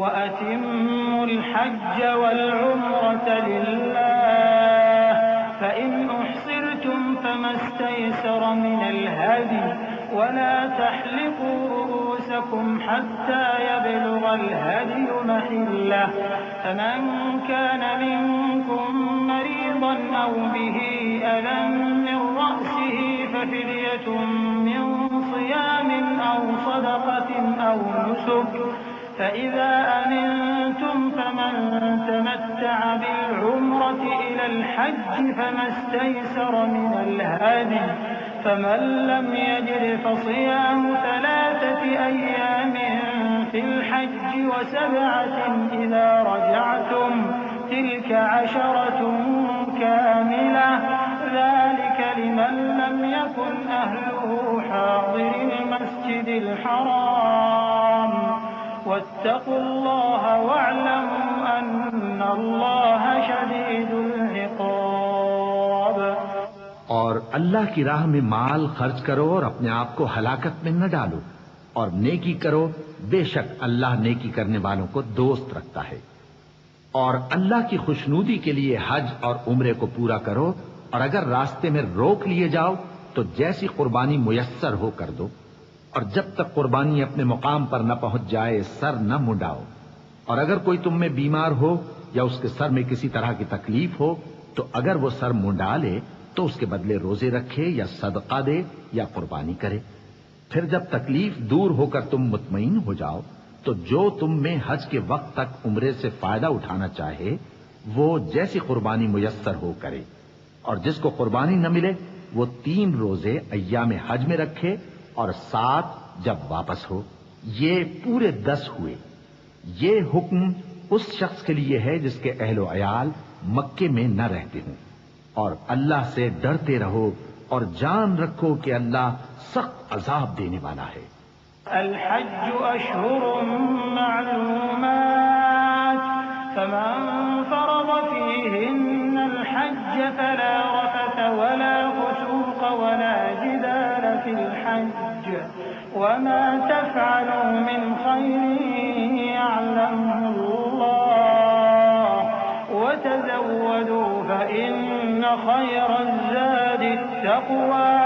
وَأَتِمُّوا الْحَجَّ وَالْعُمْرَةَ لِلَّهِ فَإِنْ أُحْسِنْتُمْ ما استيسر من الهدي ولا تحلقوا رؤوسكم حتى يبلغ الهدي محله فمن كان منكم مريضا أو به أذى من رأسه ففدية من صيام أو صدقة أو نسك فإذا أمنتم فمن تمتع بالعمرة إلى الحج فما استيسر من الهدي فمن لم يجد فصيام 3 أيام في الحج و7 إذا رجعتم تلك 10 كاملة ذلك لمن لم يكن أهله حاضر المسجد الحرام واتقوا الله واعلموا أن الله شديد العقاب. اور اللہ کی راہ میں مال خرچ کرو اور اپنے آپ کو ہلاکت میں نہ ڈالو اور نیکی کرو، بے شک اللہ نیکی کرنے والوں کو دوست رکھتا ہے. اور اللہ کی خوشنودی کے لیے حج اور عمرے کو پورا کرو، اور اگر راستے میں روک لیے جاؤ تو جیسی قربانی میسر ہو کر دو، اور جب تک قربانی اپنے مقام پر نہ پہنچ جائے سر نہ منڈاؤ. اور اگر کوئی تم میں بیمار ہو یا اس کے سر میں کسی طرح کی تکلیف ہو تو اگر وہ سر منڈا لے تو اس کے بدلے روزے رکھے یا صدقہ دے یا قربانی کرے. پھر جب تکلیف دور ہو کر تم مطمئن ہو جاؤ تو جو تم میں حج کے وقت تک عمرے سے فائدہ اٹھانا چاہے وہ جیسی قربانی میسر ہو کرے. اور جس کو قربانی نہ ملے وہ 3 روزے ایام حج میں رکھے اور 7 جب واپس ہو. یہ پورے 10 ہوئے. یہ حکم اس شخص کے لیے ہے جس کے اہل و عیال مکے میں نہ رہتے ہوں. اور اللہ سے ڈرتے رہو اور جان رکھو کہ اللہ سخت عذاب دینے والا ہے. الحج أشهر معلومات فمن فرض فيهن الحج فلا رفث ولا فسوق ولا جدال في الحج وما تفعلوا من خير يعلمه الله وتزودوا فإن خير الزاد التقوى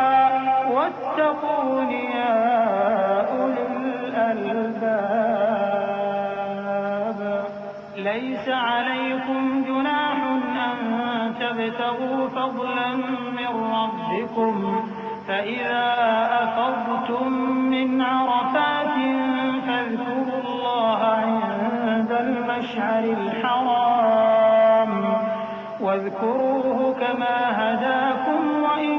واتقون يا أولي الألباب. ليس عليكم جناح أن تبتغوا فضلا من ربكم فإذا أفضتم من عرفات فاذكروا الله عند المشعر الحرام واذكروه كما هداكم وإن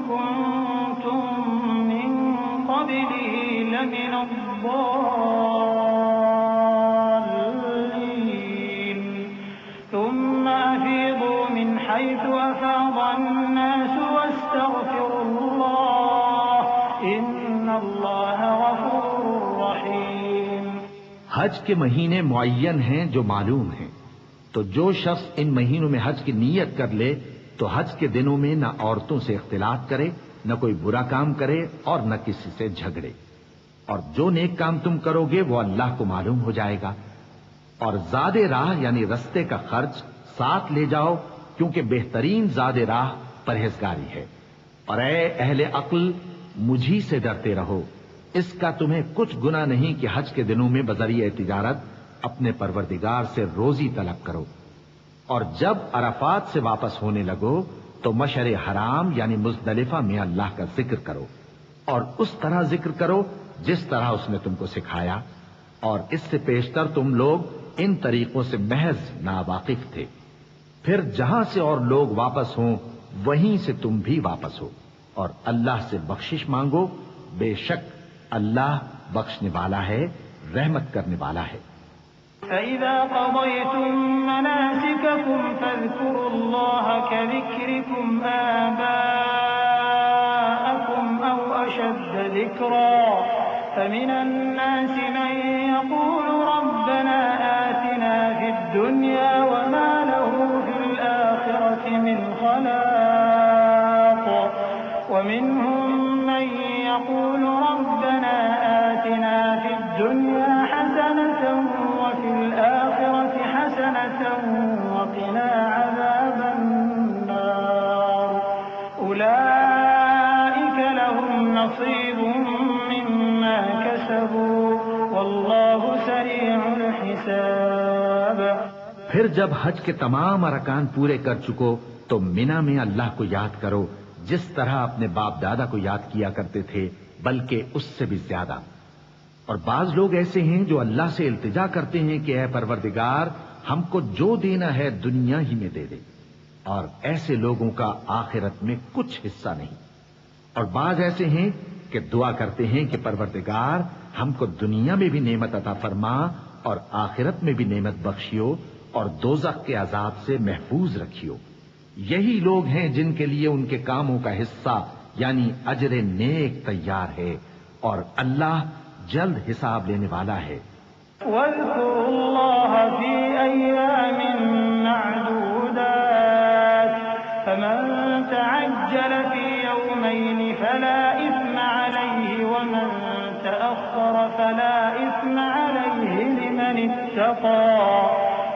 كنتم من قبله لمن الضالين. ثم أفيضوا من حيث أفاض الناس واستغفروا الله إن الله غفور رحيم. حج کے مہینے معین ہیں جو معلوم ہیں، تو جو شخص ان مہینوں میں حج کی نیت کر لے تو حج کے دنوں میں نہ عورتوں سے اختلاط کرے، نہ کوئی برا کام کرے اور نہ کسی سے جھگڑے. اور جو نیک کام تم کرو گے وہ اللہ کو معلوم ہو جائے گا. اور زاد راہ یعنی رستے کا خرچ ساتھ لے جاؤ کیونکہ بہترین زاد راہ پرہیزگاری ہے. اور اے اہل عقل مجھی سے ڈرتے رہو، اس کا تمہیں کچھ گناہ نہیں کہ حج کے دنوں میں بذریعہ تجارت اپنے پروردگار سے روزی طلب کرو. اور جب عرفات سے واپس ہونے لگو تو مشعر حرام یعنی مزدلفہ میں اللہ کا ذکر کرو اور اس طرح ذکر کرو جس طرح اس نے تم کو سکھایا. اور اس سے پیشتر تم لوگ ان طریقوں سے محض ناواقف تھے. پھر جہاں سے اور لوگ واپس ہوں وہیں سے تم بھی واپس ہو اور اللہ سے بخشش مانگو، بے شک اللہ بخشنے والا ہے، رحمت کرنے والا ہے. فإذا قضيتم مناسككم فاذكروا الله كذكركم آباءكم أو أشد ذكرا فمن الناس من يقول ربنا آتنا في الدنيا وما له في الآخرة من خلاق ومنهم من يقول ربنا آتنا في الدنيا حسنة وفي الآخرة حسنة وقنا عذاب النار. أولئك نصيب مما كسبوا والله سريع الحساب۔ پھر جب حج کے تمام ارکان پورے کر چکو تو مینا میں اللہ کو یاد کرو جس طرح اپنے باپ دادا کو یاد کیا کرتے تھے، بلکہ اس سے بھی زیادہ۔ اور بعض لوگ ایسے ہیں جو اللہ سے التجا کرتے ہیں کہ اے پروردگار ہم کو جو دینا ہے دنیا ہی میں دے دے، اور ایسے لوگوں کا آخرت میں کچھ حصہ نہیں۔ اور بعض ایسے ہیں کہ دعا کرتے ہیں کہ پروردگار ہم کو دنیا میں بھی نعمت عطا فرما اور آخرت میں بھی نعمت بخشیو اور دوزخ کے عذاب سے محفوظ رکھیو۔ یہی لوگ ہیں جن کے لیے ان کے کاموں کا حصہ یعنی اجر نیک تیار ہے، اور اللہ جلد حساب لینے والا ہے۔ واذكروا الله في أيام معدودات فمن تعجل في يومين فلا إثم عليه ومن تأخر فلا إثم عليه لمن اتقى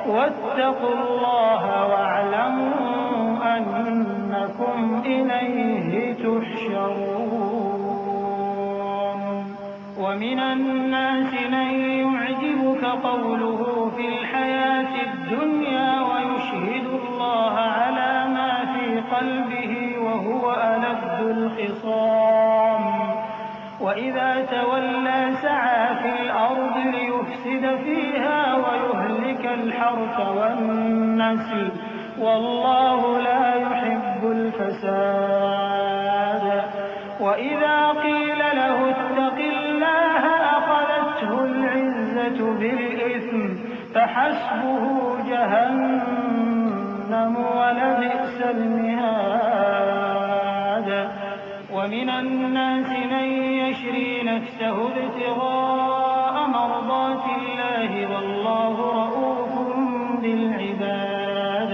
واتقوا الله واعلموا أنكم إليه تحشرون۔ ومن الناس من يعجبك قوله في الحياة الدنيا ويشهد الله على ما في قلبه وهو ألد الخصام وإذا تولى سعى في الأرض ليفسد فيها ويهلك الحرث والنسل والله لا يحب الفساد۔ وإذا قيل له اتق الله أخذته العزة بالإثم فحسبه جهنم ولبئس المهاد۔ ومن الناس من يشري نفسه ابتغاء مرضات الله والله رؤوف بالعباد۔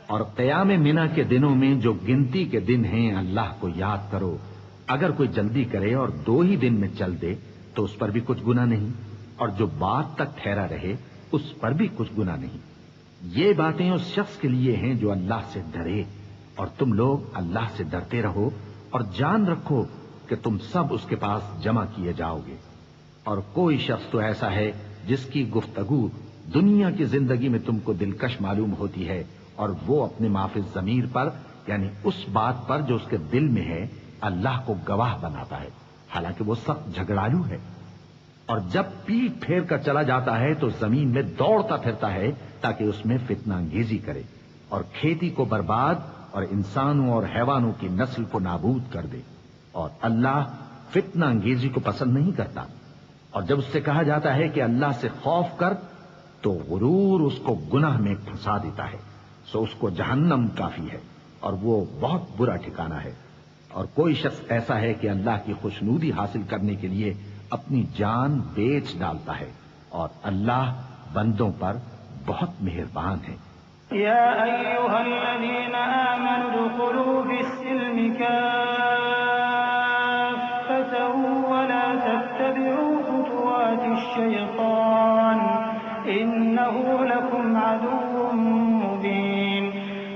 اور قیام منا کے دنوں میں جو گنتی کے دن ہیں اللہ کو یاد کرو، اگر کوئی جلدی کرے اور 2 ہی دن میں چل دے تو اس پر بھی کچھ گناہ نہیں، اور جو بات تک ٹھہرا رہے اس پر بھی کچھ گناہ نہیں۔ یہ باتیں اس شخص کے لیے ہیں جو اللہ سے ڈرے، اور تم لوگ اللہ سے ڈرتے رہو اور جان رکھو کہ تم سب اس کے پاس جمع کیے جاؤ گے۔ اور کوئی شخص تو ایسا ہے جس کی گفتگو دنیا کی زندگی میں تم کو دلکش معلوم ہوتی ہے، اور وہ اپنے معافی ضمیر پر یعنی اس بات پر جو اس کے دل میں ہے اللہ کو گواہ بناتا ہے، حالانکہ وہ سخت جھگڑالو ہے۔ اور جب پیٹ پھیر کر چلا جاتا ہے تو زمین میں دوڑتا پھرتا ہے تاکہ اس میں فتنہ انگیزی کرے اور کھیتی کو برباد اور انسانوں اور حیوانوں کی نسل کو نابود کر دے، اور اللہ فتنہ انگیزی کو پسند نہیں کرتا۔ اور جب اس سے کہا جاتا ہے کہ اللہ سے خوف کر تو غرور اس کو گناہ میں پھنسا دیتا ہے، سو اس کو جہنم کافی ہے اور وہ بہت برا ٹھکانہ ہے۔ اور کوئی شخص ایسا ہے کہ اللہ کی خوشنودی حاصل کرنے کے لیے اپنی جان بیچ ڈالتا ہے، اور اللہ بندوں پر بہت مہربان ہے۔ يا أيها الذين آمنوا ادخلوا في السلم كافة ولا تتبعوا خطوات الشيطان إنه لكم عدو مبين۔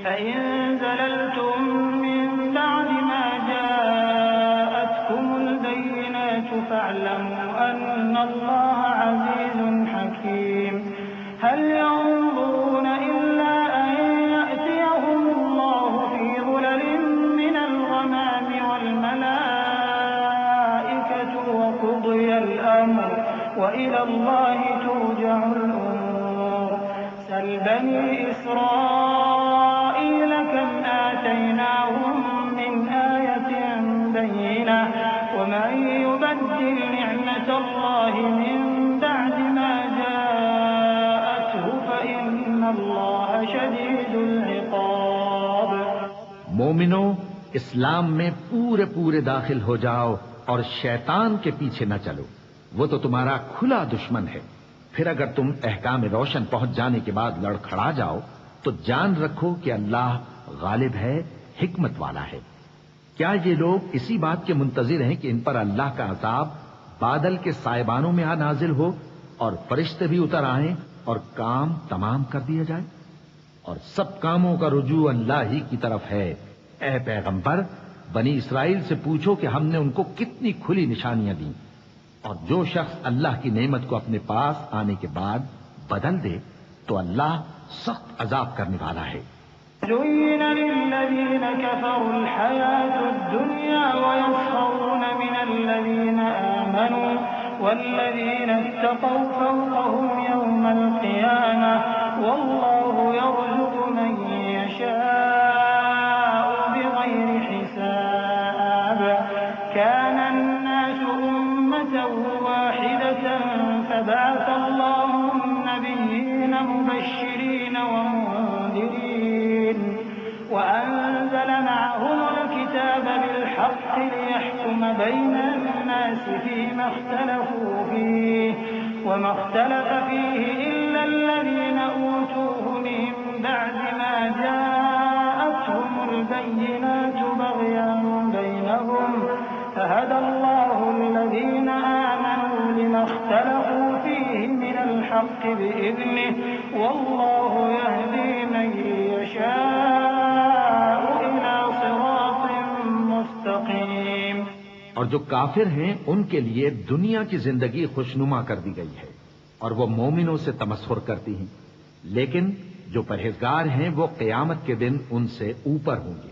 فإن زللتم من بعد ما جاءتكم البينات فاعلموا أن الله عزيز حكيم۔ هل ينظرون إلا أن يأتيهم الله في ظلل من الغمام والملائكة وقضي الأمر وإلى الله ترجع الأمور۔ سل بني إسرائيل كم آتيناهم من آية بينة ومن يبدل نعمة الله من بعد ما جاءته فإن الله شديد العقاب۔ مومنو، اسلام میں پورے پورے داخل ہو جاؤ اور شیطان کے پیچھے نہ چلو، وہ تو تمہارا کھلا دشمن ہے۔ پھر اگر تم احکام روشن پہنچ جانے کے بعد لڑکھڑا جاؤ تو جان رکھو کہ اللہ غالب ہے، حکمت والا ہے۔ کیا یہ لوگ اسی بات کے منتظر ہیں کہ ان پر اللہ کا عذاب بادل کے سائبانوں میں آ نازل ہو اور فرشتے بھی اتر آئیں اور کام تمام کر دیا جائے؟ اور سب کاموں کا رجوع اللہ ہی کی طرف ہے۔ اے پیغمبر، بنی اسرائیل سے پوچھو کہ ہم نے ان کو کتنی کھلی نشانیاں دیں، اور جو شخص اللہ کی نعمت کو اپنے پاس آنے کے بعد بدل دے تو اللہ سخت عذاب کرنے والا ہے۔ زين للذين كفروا الحياة الدنيا ويسخرون من الذين آمنوا والذين اتقوا فوقهم يوم القيامة والله يرزق من يشاء بغير حساب كان الناس أمة واحدة فبعث الله النبيين مبشرين ومنذرين وأنزل معهم الكتاب بالحق ليحكم بين الناس فيما اختلفوا فيه وما اختلف فيه إلا الذين أوتوه من بعد ما جاءتهم البينات بغيا بينهم فهدى الله الذين آمنوا لما اختلفوا فيه من الحق بإذنه والله يهدي من يشاء إلى صراط مستقيم۔ اور جو کافر ہیں ان کے لیے دنیا کی زندگی خوشنما کر دی گئی ہے اور وہ مومنوں سے تمسخر کرتی ہیں، لیکن جو پرہیزگار ہیں وہ قیامت کے دن ان سے اوپر ہوں گے،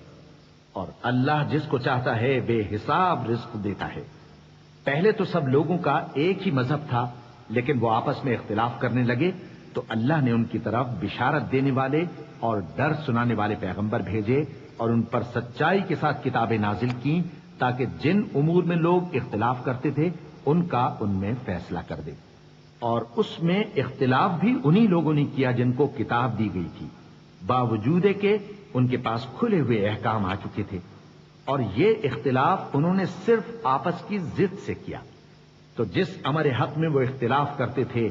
اور اللہ جس کو چاہتا ہے بے حساب رزق دیتا ہے۔ پہلے تو سب لوگوں کا ایک ہی مذہب تھا، لیکن وہ آپس میں اختلاف کرنے لگے تو اللہ نے ان کی طرف بشارت دینے والے اور ڈر سنانے والے پیغمبر بھیجے اور ان پر سچائی کے ساتھ کتابیں نازل کی تاکہ جن امور میں لوگ اختلاف کرتے تھے ان کا ان میں فیصلہ کر دے، اور اس میں اختلاف بھی انہی لوگوں نے کیا جن کو کتاب دی گئی تھی، باوجود کہ ان کے پاس کھلے ہوئے احکام آ چکے تھے، اور یہ اختلاف انہوں نے صرف آپس کی ضد سے کیا۔ تو جس امر حق میں وہ اختلاف کرتے تھے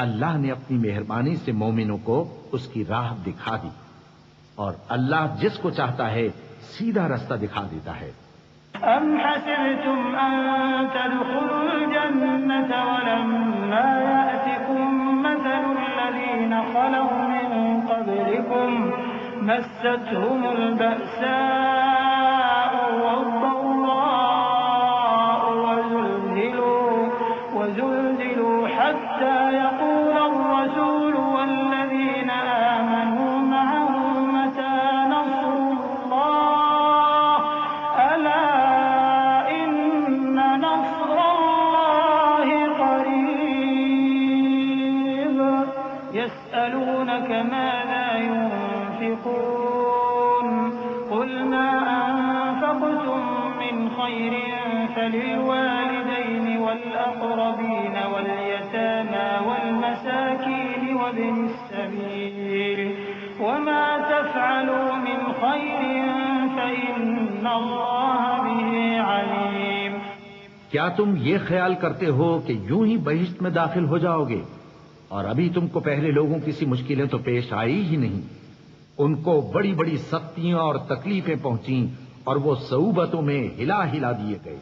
اللہ نے اپنی مہربانی سے مومنوں کو اس کی راہ دکھا دی، اور اللہ جس کو چاہتا ہے سیدھا رستہ دکھا دیتا ہے۔ أم حسبتم أن تدخلوا الجنة ولما يأتكم مثل الذين خلوا من قبلكم مستهم البأساء والضراء وزلزلوا حتى يقول الرسول والذين آمنوا معه متى نصر الله ألا إن نصر الله قريب يسألونك ماذا ينفقون قل ما أنفقتم من خير فللوالدين والأقربين واليتامى والمساكين وابن السبيل وما تفعلوا من خير فإن الله به عليم۔ کیا تم یہ خیال کرتے ہو کہ یوں ہی بہشت میں داخل ہو جاؤ گے، اور ابھی تم کو پہلے لوگوں کی سی مشکلیں تو پیش آئی ہی نہیں، ان کو بڑی بڑی سختیاں اور تکلیفیں پہنچیں اور وہ صعوبتوں میں ہلا ہلا دیے گئے،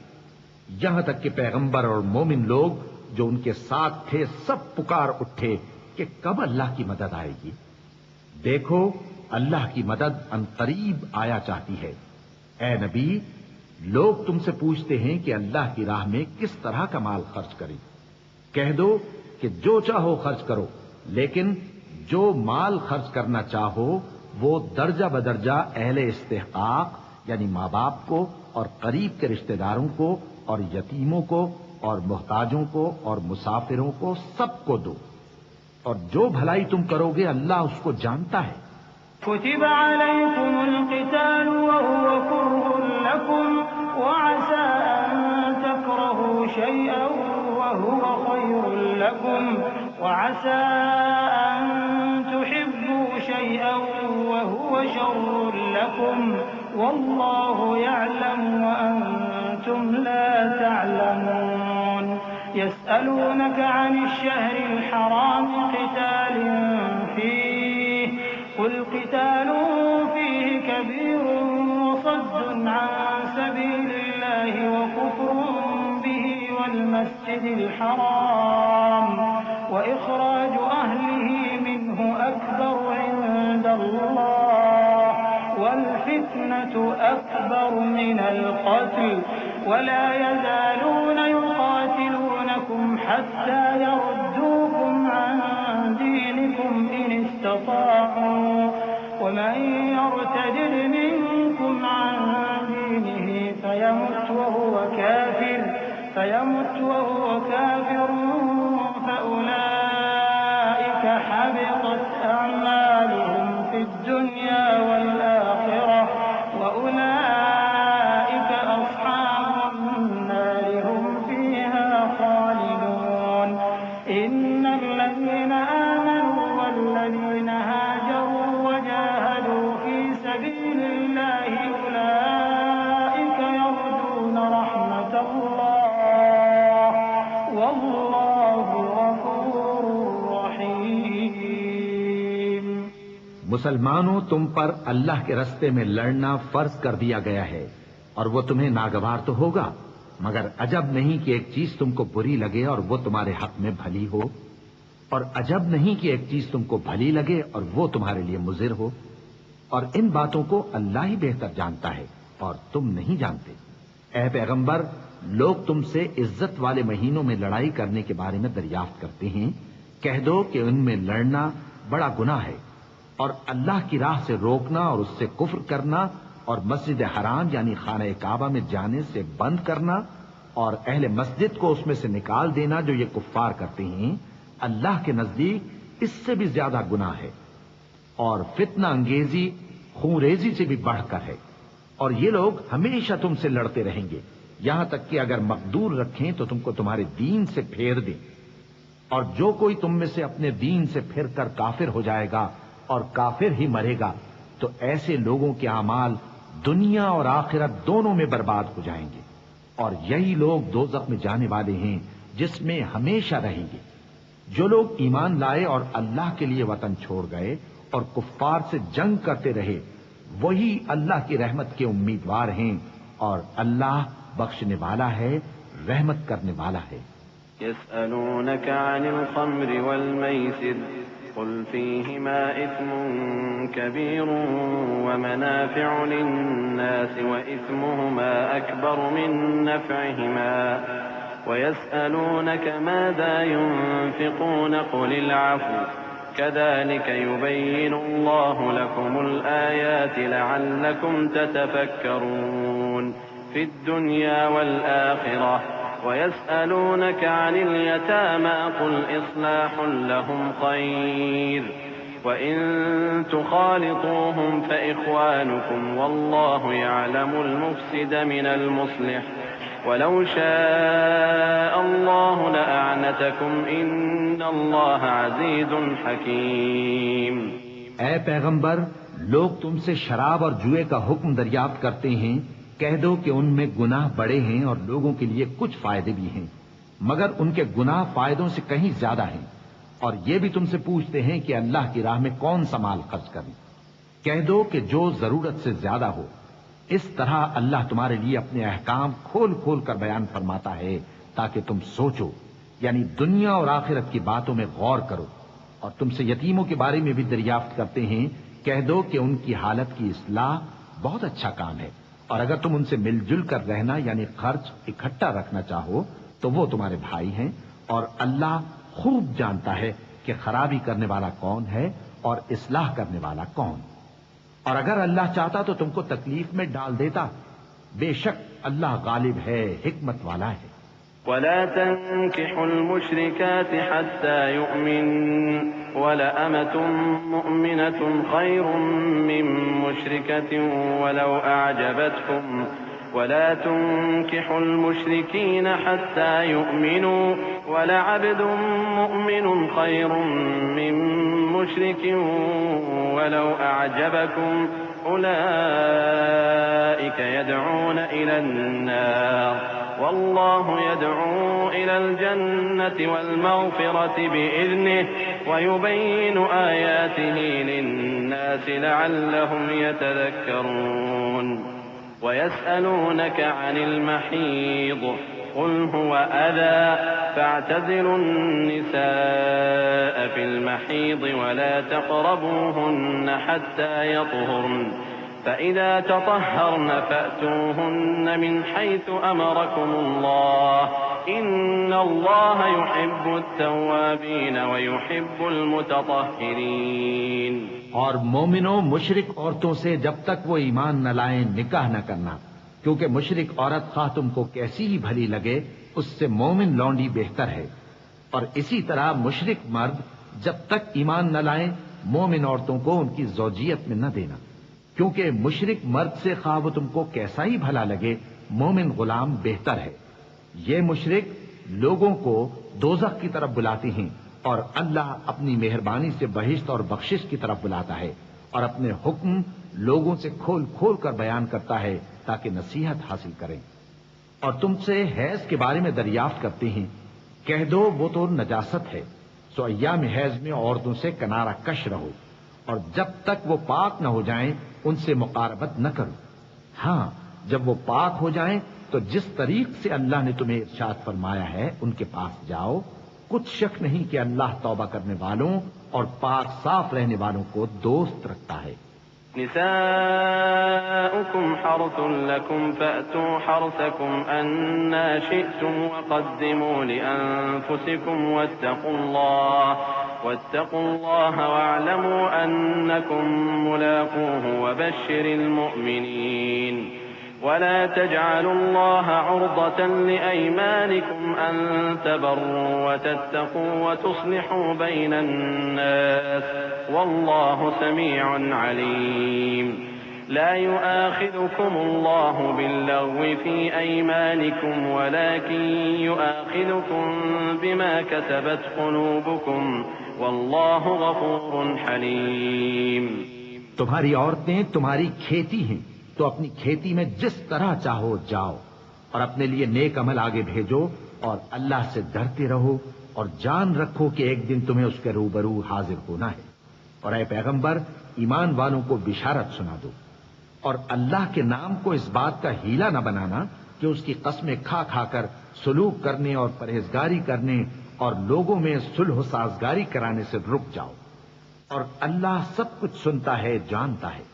یہاں تک کہ پیغمبر اور مومن لوگ جو ان کے ساتھ تھے سب پکار اٹھے کہ کب اللہ کی مدد آئے گی۔ دیکھو اللہ کی مدد عنقریب آیا چاہتی ہے۔ اے نبی، لوگ تم سے پوچھتے ہیں کہ اللہ کی راہ میں کس طرح کا مال خرچ کریں، کہہ دو کہ جو چاہو خرچ کرو، لیکن جو مال خرچ کرنا چاہو وہ درجہ بدرجہ اہل استحقاق یعنی ماں باپ کو اور قریب کے رشتہ داروں کو اور یتیموں کو اور محتاجوں کو اور مسافروں کو سب کو دو، اور جو بھلائی تم کرو گے اللہ اس کو جانتا ہے۔ كتب عليكم القتال وهو كره لكم وعسى أن تكرهوا شيئا وهو خير لكم وعسى أن تحبوا شيئا وهو شر لكم والله يعلم وأنتم لا تعلمون يسألونك عن الشهر الحرام قتال فيه قل قتال فيه كبير وصد عن سبيل الله وكفر به والمسجد الحرام وإخراج أهله منه أكبر عند الله والفتنة أكبر من القتل ولا يزالون يقاتلونكم حتى يردوكم عن دينكم إن استطاعوا ومن يرتد منكم عن دينه فيمت وهو كافر فأولئك حبطت أعمالهم في الدنيا والآخرة وأولئك أصحاب النار هم فيها خالدون إن الذين آمنوا والذين هاجروا وجاهدوا في سبيل الله أولئك يرجون رحمة الله والله غفور رحيم. مسلمانوں، تم پر اللہ کے رستے میں لڑنا فرض کر دیا گیا ہے، اور وہ تمہیں ناگوار تو ہوگا، مگر عجب نہیں کہ ایک چیز تم کو بری لگے اور وہ تمہارے حق میں بھلی ہو، اور عجب نہیں کہ ایک چیز تم کو بھلی لگے اور وہ تمہارے لیے مضر ہو، اور ان باتوں کو اللہ ہی بہتر جانتا ہے اور تم نہیں جانتے۔ اے پیغمبر، لوگ تم سے عزت والے مہینوں میں لڑائی کرنے کے بارے میں دریافت کرتے ہیں، کہہ دو کہ ان میں لڑنا بڑا گناہ ہے، اور اللہ کی راہ سے روکنا اور اس سے کفر کرنا اور مسجد حرام یعنی خانہ کعبہ میں جانے سے بند کرنا اور اہل مسجد کو اس میں سے نکال دینا جو یہ کفار کرتے ہیں، اللہ کے نزدیک اس سے بھی زیادہ گناہ ہے، اور فتنہ انگیزی خون ریزی سے بھی بڑھ کر ہے، اور یہ لوگ ہمیشہ تم سے لڑتے رہیں گے یہاں تک کہ اگر مقدور رکھیں تو تم کو تمہارے دین سے پھیر دیں، اور جو کوئی تم میں سے اپنے دین سے پھر کر کافر ہو جائے گا اور کافر ہی مرے گا تو ایسے لوگوں کے اعمال دنیا اور آخرت دونوں میں برباد ہو جائیں گے، اور یہی لوگ دوزخ میں جانے والے ہیں جس میں ہمیشہ رہیں گے۔ جو لوگ ایمان لائے اور اللہ کے لیے وطن چھوڑ گئے اور کفار سے جنگ کرتے رہے، وہی اللہ کی رحمت کے امیدوار ہیں، اور اللہ بخشنے والا ہے، رحمت کرنے والا ہے۔ يسألونك عن الخمر والميسر قل فيهما إثم كبير ومنافع للناس وإثمهما أكبر من نفعهما ويسألونك ماذا ينفقون قل العفو كذلك يبين الله لكم الآيات لعلكم تتفكرون في الدنيا والآخرة ويسألونك عن اليتامى قل إصلاح لهم خير وإن تخالطوهم فإخوانكم والله يعلم المفسد من المصلح ولو شاء الله لأعنتكم إن الله عزيز حكيم۔ اے پیغمبر، لوگ تم سے شراب اور جوئے کا حکم دریافت کرتے ہیں، کہہ دو کہ ان میں گناہ بڑے ہیں اور لوگوں کے لیے کچھ فائدے بھی ہیں، مگر ان کے گناہ فائدوں سے کہیں زیادہ ہیں، اور یہ بھی تم سے پوچھتے ہیں کہ اللہ کی راہ میں کون سا مال خرچ کریں، کہہ دو کہ جو ضرورت سے زیادہ ہو۔ اس طرح اللہ تمہارے لیے اپنے احکام کھول کھول کر بیان فرماتا ہے تاکہ تم سوچو، یعنی دنیا اور آخرت کی باتوں میں غور کرو۔ اور تم سے یتیموں کے بارے میں بھی دریافت کرتے ہیں، کہہ دو کہ ان کی حالت کی اصلاح بہت اچھا کام ہے، اور اگر تم ان سے مل جل کر رہنا یعنی خرچ اکٹھا رکھنا چاہو تو وہ تمہارے بھائی ہیں، اور اللہ خوب جانتا ہے کہ خرابی کرنے والا کون ہے اور اصلاح کرنے والا کون۔ اور اگر اللہ چاہتا تو تم کو تکلیف میں ڈال دیتا، بے شک اللہ غالب ہے، حکمت والا ہے۔ ولا تنكحوا المشركات حتى يؤمن ولأمة مؤمنة خير من مشركة ولو أعجبتكم ولا تنكحوا المشركين حتى يؤمنوا ولعبد مؤمن خير من مشرك ولو أعجبكم أولئك يدعون إلى النار والله يدعو إلى الجنة والمغفرة بإذنه ويبين آياته للناس لعلهم يتذكرون ويسألونك عن المحيض قل هو أذى فاعتزلوا النساء في المحيض ولا تقربوهن حتى يطهرن فإذا تطهرن فأتوهن من حيث أمركم الله إن الله يحب التوابين ويحب المتطهرين۔ اور مومنوں مشرک عورتوں سے جب تک وہ ایمان نہ لائیں نکاح نہ کرنا، کیونکہ مشرک عورت خواہ تم کو کیسی ہی بھلی لگے اس سے مومن لونڈی بہتر ہے، اور اسی طرح مشرک مرد جب تک ایمان نہ لائیں مومن عورتوں کو ان کی زوجیت میں نہ دینا، کیونکہ مشرک مرد سے خواہ وہ تم کو کیسا ہی بھلا لگے مومن غلام بہتر ہے۔ یہ مشرک لوگوں کو دوزخ کی طرف بلاتے ہیں، اور اللہ اپنی مہربانی سے بہشت اور بخشش کی طرف بلاتا ہے، اور اپنے حکم لوگوں سے کھول کھول کر بیان کرتا ہے تاکہ نصیحت حاصل کریں۔ اور تم سے حیض کے بارے میں دریافت کرتے ہیں، کہہ دو وہ تو نجاست ہے، سو ایام حیض میں عورتوں سے کنارہ کش رہو، اور جب تک وہ پاک نہ ہو جائیں ان سے مقاربت نہ کرو۔ ہاں جب وہ پاک ہو جائیں تو جس طریق سے اللہ نے تمہیں ارشاد فرمایا ہے ان کے پاس جاؤ، کچھ شک نہیں کہ اللہ توبہ کرنے والوں اور پاک صاف رہنے والوں کو دوست رکھتا ہے۔ نساؤكم حرث لكم فأتوا حرثكم أنا شئتم وقدموا لأنفسكم واتقوا الله واعلموا أنكم ملاقوه وبشر المؤمنين ولا تجعلوا الله عرضة لأيمانكم أن تبروا وتتقوا وتصلحوا بين الناس والله سميع عليم لا يؤاخذكم الله باللغو في أيمانكم ولكن يؤاخذكم بما كسبت قلوبكم والله غفور حليم۔ تمہاری عورتیں تمہاری کھیتی ہیں تو اپنی کھیتی میں جس طرح چاہو جاؤ، اور اپنے لیے نیک عمل آگے بھیجو، اور اللہ سے ڈرتے رہو، اور جان رکھو کہ ایک دن تمہیں اس کے روبرو حاضر ہونا ہے۔ اور اے پیغمبر ایمان والوں کو بشارت سنا دو، اور اللہ کے نام کو اس بات کا ہیلا نہ بنانا کہ اس کی قسمیں کھا کھا کر سلوک کرنے اور پرہیزگاری کرنے اور لوگوں میں صلح و سازگاری کرانے سے رک جاؤ، اور اللہ سب کچھ سنتا ہے جانتا ہے۔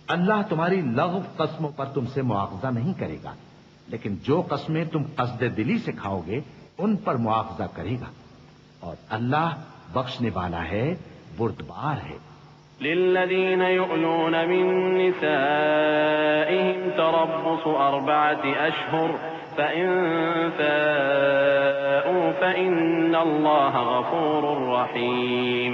اللہ تمہاری لغو قسموں پر تم سے مواخذہ نہیں کرے گا، لیکن جو قسمیں تم قصد دلی سے کھاؤ گے ان پر مواخذہ کرے گا، اور اللہ بخشنے والا ہے بردبار ہے۔ للذين يؤلون من نسائهم تربص 4 أشهر فإن فاءوا فإن الله غفور رحيم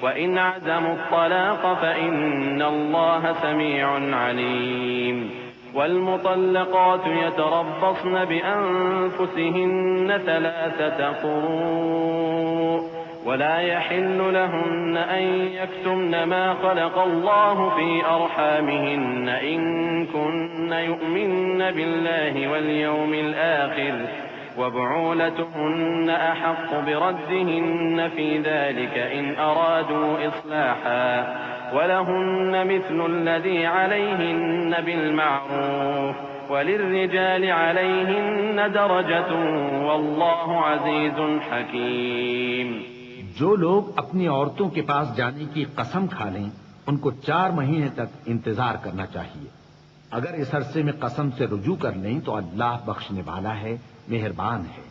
وإن عزموا الطلاق فإن الله سميع عليم والمطلقات يتربصن بأنفسهن 3 قروء ولا يحل لهن أن يكتمن ما خلق الله في أرحامهن إن كن يؤمن بالله واليوم الآخر وبعولتهن أحق بردهن في ذلك إن أرادوا إصلاحا ولهن مثل الذي عليهن بالمعروف وللرجال عليهن درجة والله عزيز حكيم۔ جو لوگ اپنی عورتوں کے پاس جانے کی قسم کھا لیں ان کو 4 مہینے تک انتظار کرنا چاہیے۔ اگر اس عرصے میں قسم سے رجوع کر لیں تو اللہ بخشنے والا ہے، مہربان ہے،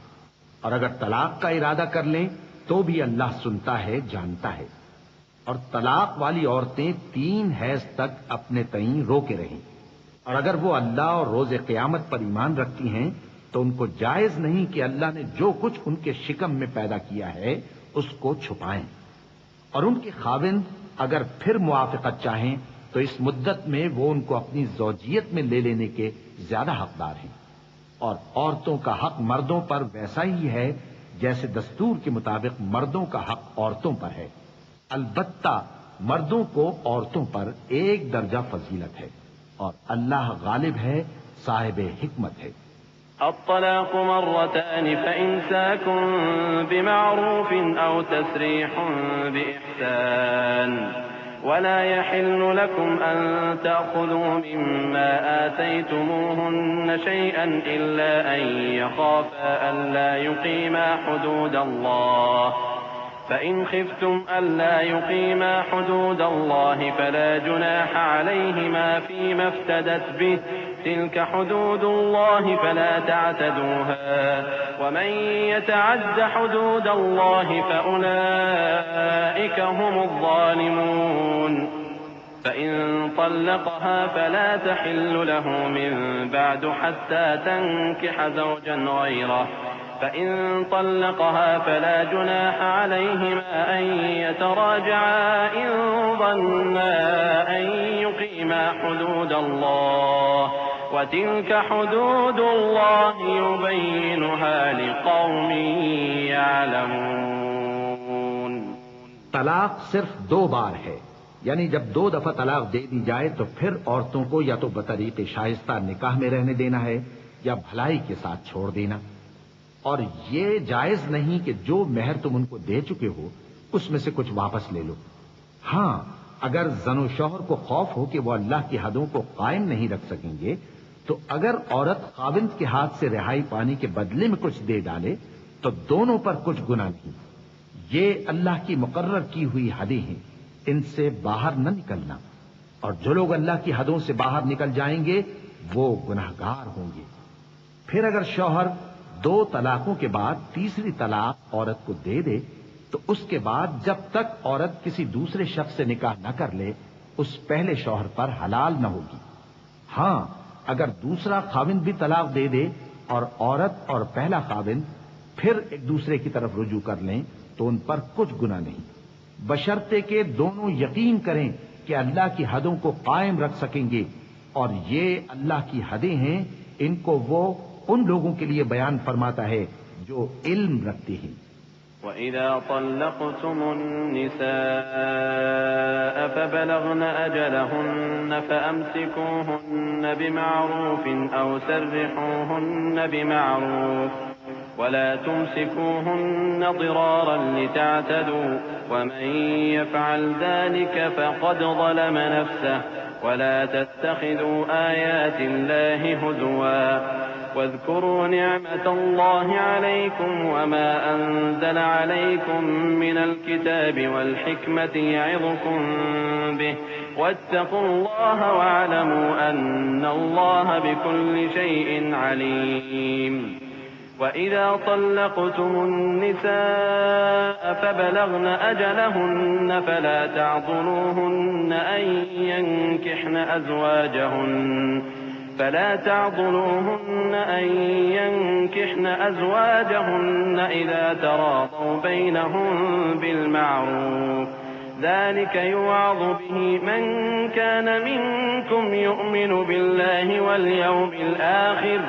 اور اگر طلاق کا ارادہ کر لیں تو بھی اللہ سنتا ہے جانتا ہے۔ اور طلاق والی عورتیں 3 حیض تک اپنے تئیں روکے رہیں، اور اگر وہ اللہ اور روز قیامت پر ایمان رکھتی ہیں تو ان کو جائز نہیں کہ اللہ نے جو کچھ ان کے شکم میں پیدا کیا ہے اس کو چھپائیں، اور ان کے خاوند اگر پھر موافقت چاہیں تو اس مدت میں وہ ان کو اپنی زوجیت میں لے لینے کے زیادہ حقدار ہیں۔ اور عورتوں کا حق مردوں پر ویسا ہی ہے جیسے دستور کے مطابق مردوں کا حق عورتوں پر ہے، البتہ مردوں کو عورتوں پر 1 درجہ فضیلت ہے، اور اللہ غالب ہے، صاحب حکمت ہے۔ الطلاق 2 فإمساك بمعروف أو تسريح بإحسان ولا يحل لكم أن تأخذوا مما آتيتموهن شيئا إلا أن يخافا ألا يقيما حدود الله فإن خفتم ألا يقيما حدود الله فلا جناح عليهما فيما افتدت به تلك حدود الله فلا تعتدوها ومن يتعد حدود الله فأولئك هم الظالمون فإن طلقها فلا تحل له من بعد حتى تنكح زوجا غيره فإن طلقها فلا جناح عليهما أن يتراجعا إن ظنا أن يقيما حدود الله وتلك حدود الله يبينها لقوم يعلمون. طلاق صرف 2 بار ہے، یعنی جب 2 دفعہ طلاق دے دی جائے تو پھر عورتوں کو یا تو بطریق شائستہ نکاح میں رہنے دینا ہے یا بھلائی کے ساتھ چھوڑ دینا. اور یہ جائز نہیں کہ جو مہر تم ان کو دے چکے ہو اس میں سے کچھ واپس لے لو. ہاں، اگر زن و شوہر کو خوف ہو کہ وہ اللہ کی حدوں کو قائم نہیں رکھ سکیں گے تو اگر عورت خاوند کے ہاتھ سے رہائی پانے کے بدلے میں کچھ دے ڈالے تو دونوں پر کچھ گناہ نہیں. یہ اللہ کی مقرر کی ہوئی حدیں ہیں، ان سے باہر نہ نکلنا، اور جو لوگ اللہ کی حدوں سے باہر نکل جائیں گے وہ گناہگار ہوں گے. پھر اگر شوہر 2 طلاقوں کے بعد تیسری طلاق عورت کو دے دے تو اس کے بعد جب تک عورت کسی دوسرے شخص سے نکاح نہ کر لے اس پہلے شوہر پر حلال نہ ہوگی. ہاں، اگر دوسرا خاوند بھی طلاق دے دے اور عورت اور پہلا خاوند پھر ایک دوسرے کی طرف رجوع کر لیں تو ان پر کچھ گناہ نہیں، بشرطے کہ دونوں یقین کریں کہ اللہ کی حدوں کو قائم رکھ سکیں گے، اور یہ اللہ کی حدیں ہیں، ان کو وہ ان لوگوں کے لیے بیان فرماتا ہے جو علم رکھتے ہیں. وَإِذَا طَلَّقْتُمُ النِّسَاءَ فَبَلَغْنَ أَجَلَهُنَّ فَأَمْسِكُوهُنَّ بِمَعْرُوفٍ أَوْ سَرِّحُوهُنَّ بِمَعْرُوفٍ وَلَا تُمْسِكُوهُنَّ ضِرَارًا لِتَعْتَدُوا وَمَن يَفْعَلْ ذَلِكَ فَقَدْ ظَلَمَ نَفْسَهُ وَلَا تَتَّخِذُوا آيَاتِ اللَّهِ هُزُوًا واذكروا نعمة الله عليكم وما أنزل عليكم من الكتاب والحكمة يعظكم به واتقوا الله واعلموا أن الله بكل شيء عليم. وإذا طلقتم النساء فبلغن أجلهن فلا تعضلوهن أن ينكحن أزواجهن إذا تراضوا بينهم بالمعروف ذلك يوعظ به من كان منكم يؤمن بالله واليوم الآخر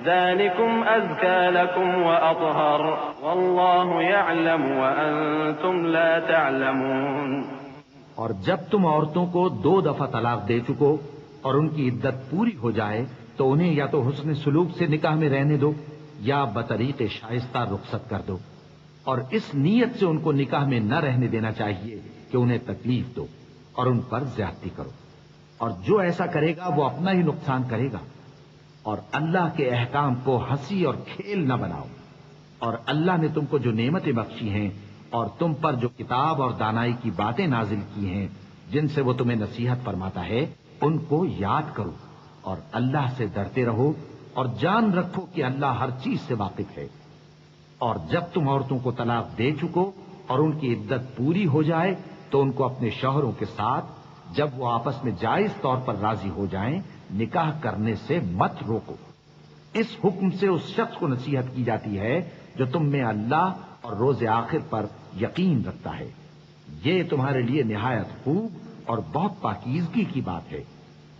ذلكم أزكى لكم وأطهر والله يعلم وأنتم لا تعلمون. اور جب تم عورتوں کو 2 دفعہ طلاق دے چکو اور ان کی عدت پوری ہو جائے تو انہیں یا تو حسن سلوک سے نکاح میں رہنے دو یا بطریق شائستہ رخصت کر دو، اور اس نیت سے ان کو نکاح میں نہ رہنے دینا چاہیے کہ انہیں تکلیف دو اور ان پر زیادتی کرو، اور جو ایسا کرے گا وہ اپنا ہی نقصان کرے گا. اور اللہ کے احکام کو ہنسی اور کھیل نہ بناؤ، اور اللہ نے تم کو جو نعمتیں بخشی ہیں اور تم پر جو کتاب اور دانائی کی باتیں نازل کی ہیں جن سے وہ تمہیں نصیحت فرماتا ہے ان کو یاد کرو، اور اللہ سے ڈرتے رہو اور جان رکھو کہ اللہ ہر چیز سے واقف ہے. اور جب تم عورتوں کو طلاق دے چکو اور ان کی عدت پوری ہو جائے تو ان کو اپنے شوہروں کے ساتھ جب وہ آپس میں جائز طور پر راضی ہو جائیں نکاح کرنے سے مت روکو. اس حکم سے اس شخص کو نصیحت کی جاتی ہے جو تم میں اللہ اور روز آخر پر یقین رکھتا ہے. یہ تمہارے لیے نہایت خوب اور بہت پاکیزگی کی بات ہے،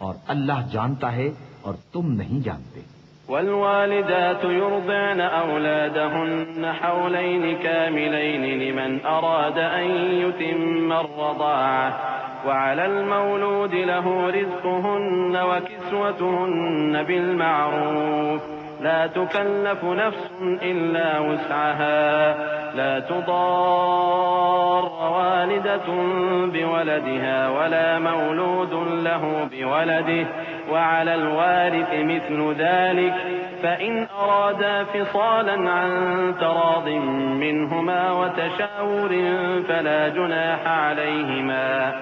اور اللہ جانتا ہے اور تم نہیں جانتے. والوالدات يرضعن أولادهن حولين كاملين لمن أراد أن يتم الرضاعة وعلى المولود له رزقهن وكسوتهن بالمعروف لا تكلف نفس إلا وسعها لا تضار والدة بولدها ولا مولود له بولده وعلى الوارث مثل ذلك فإن أرادا فصالا عن تراض منهما وتشاور فلا جناح عليهما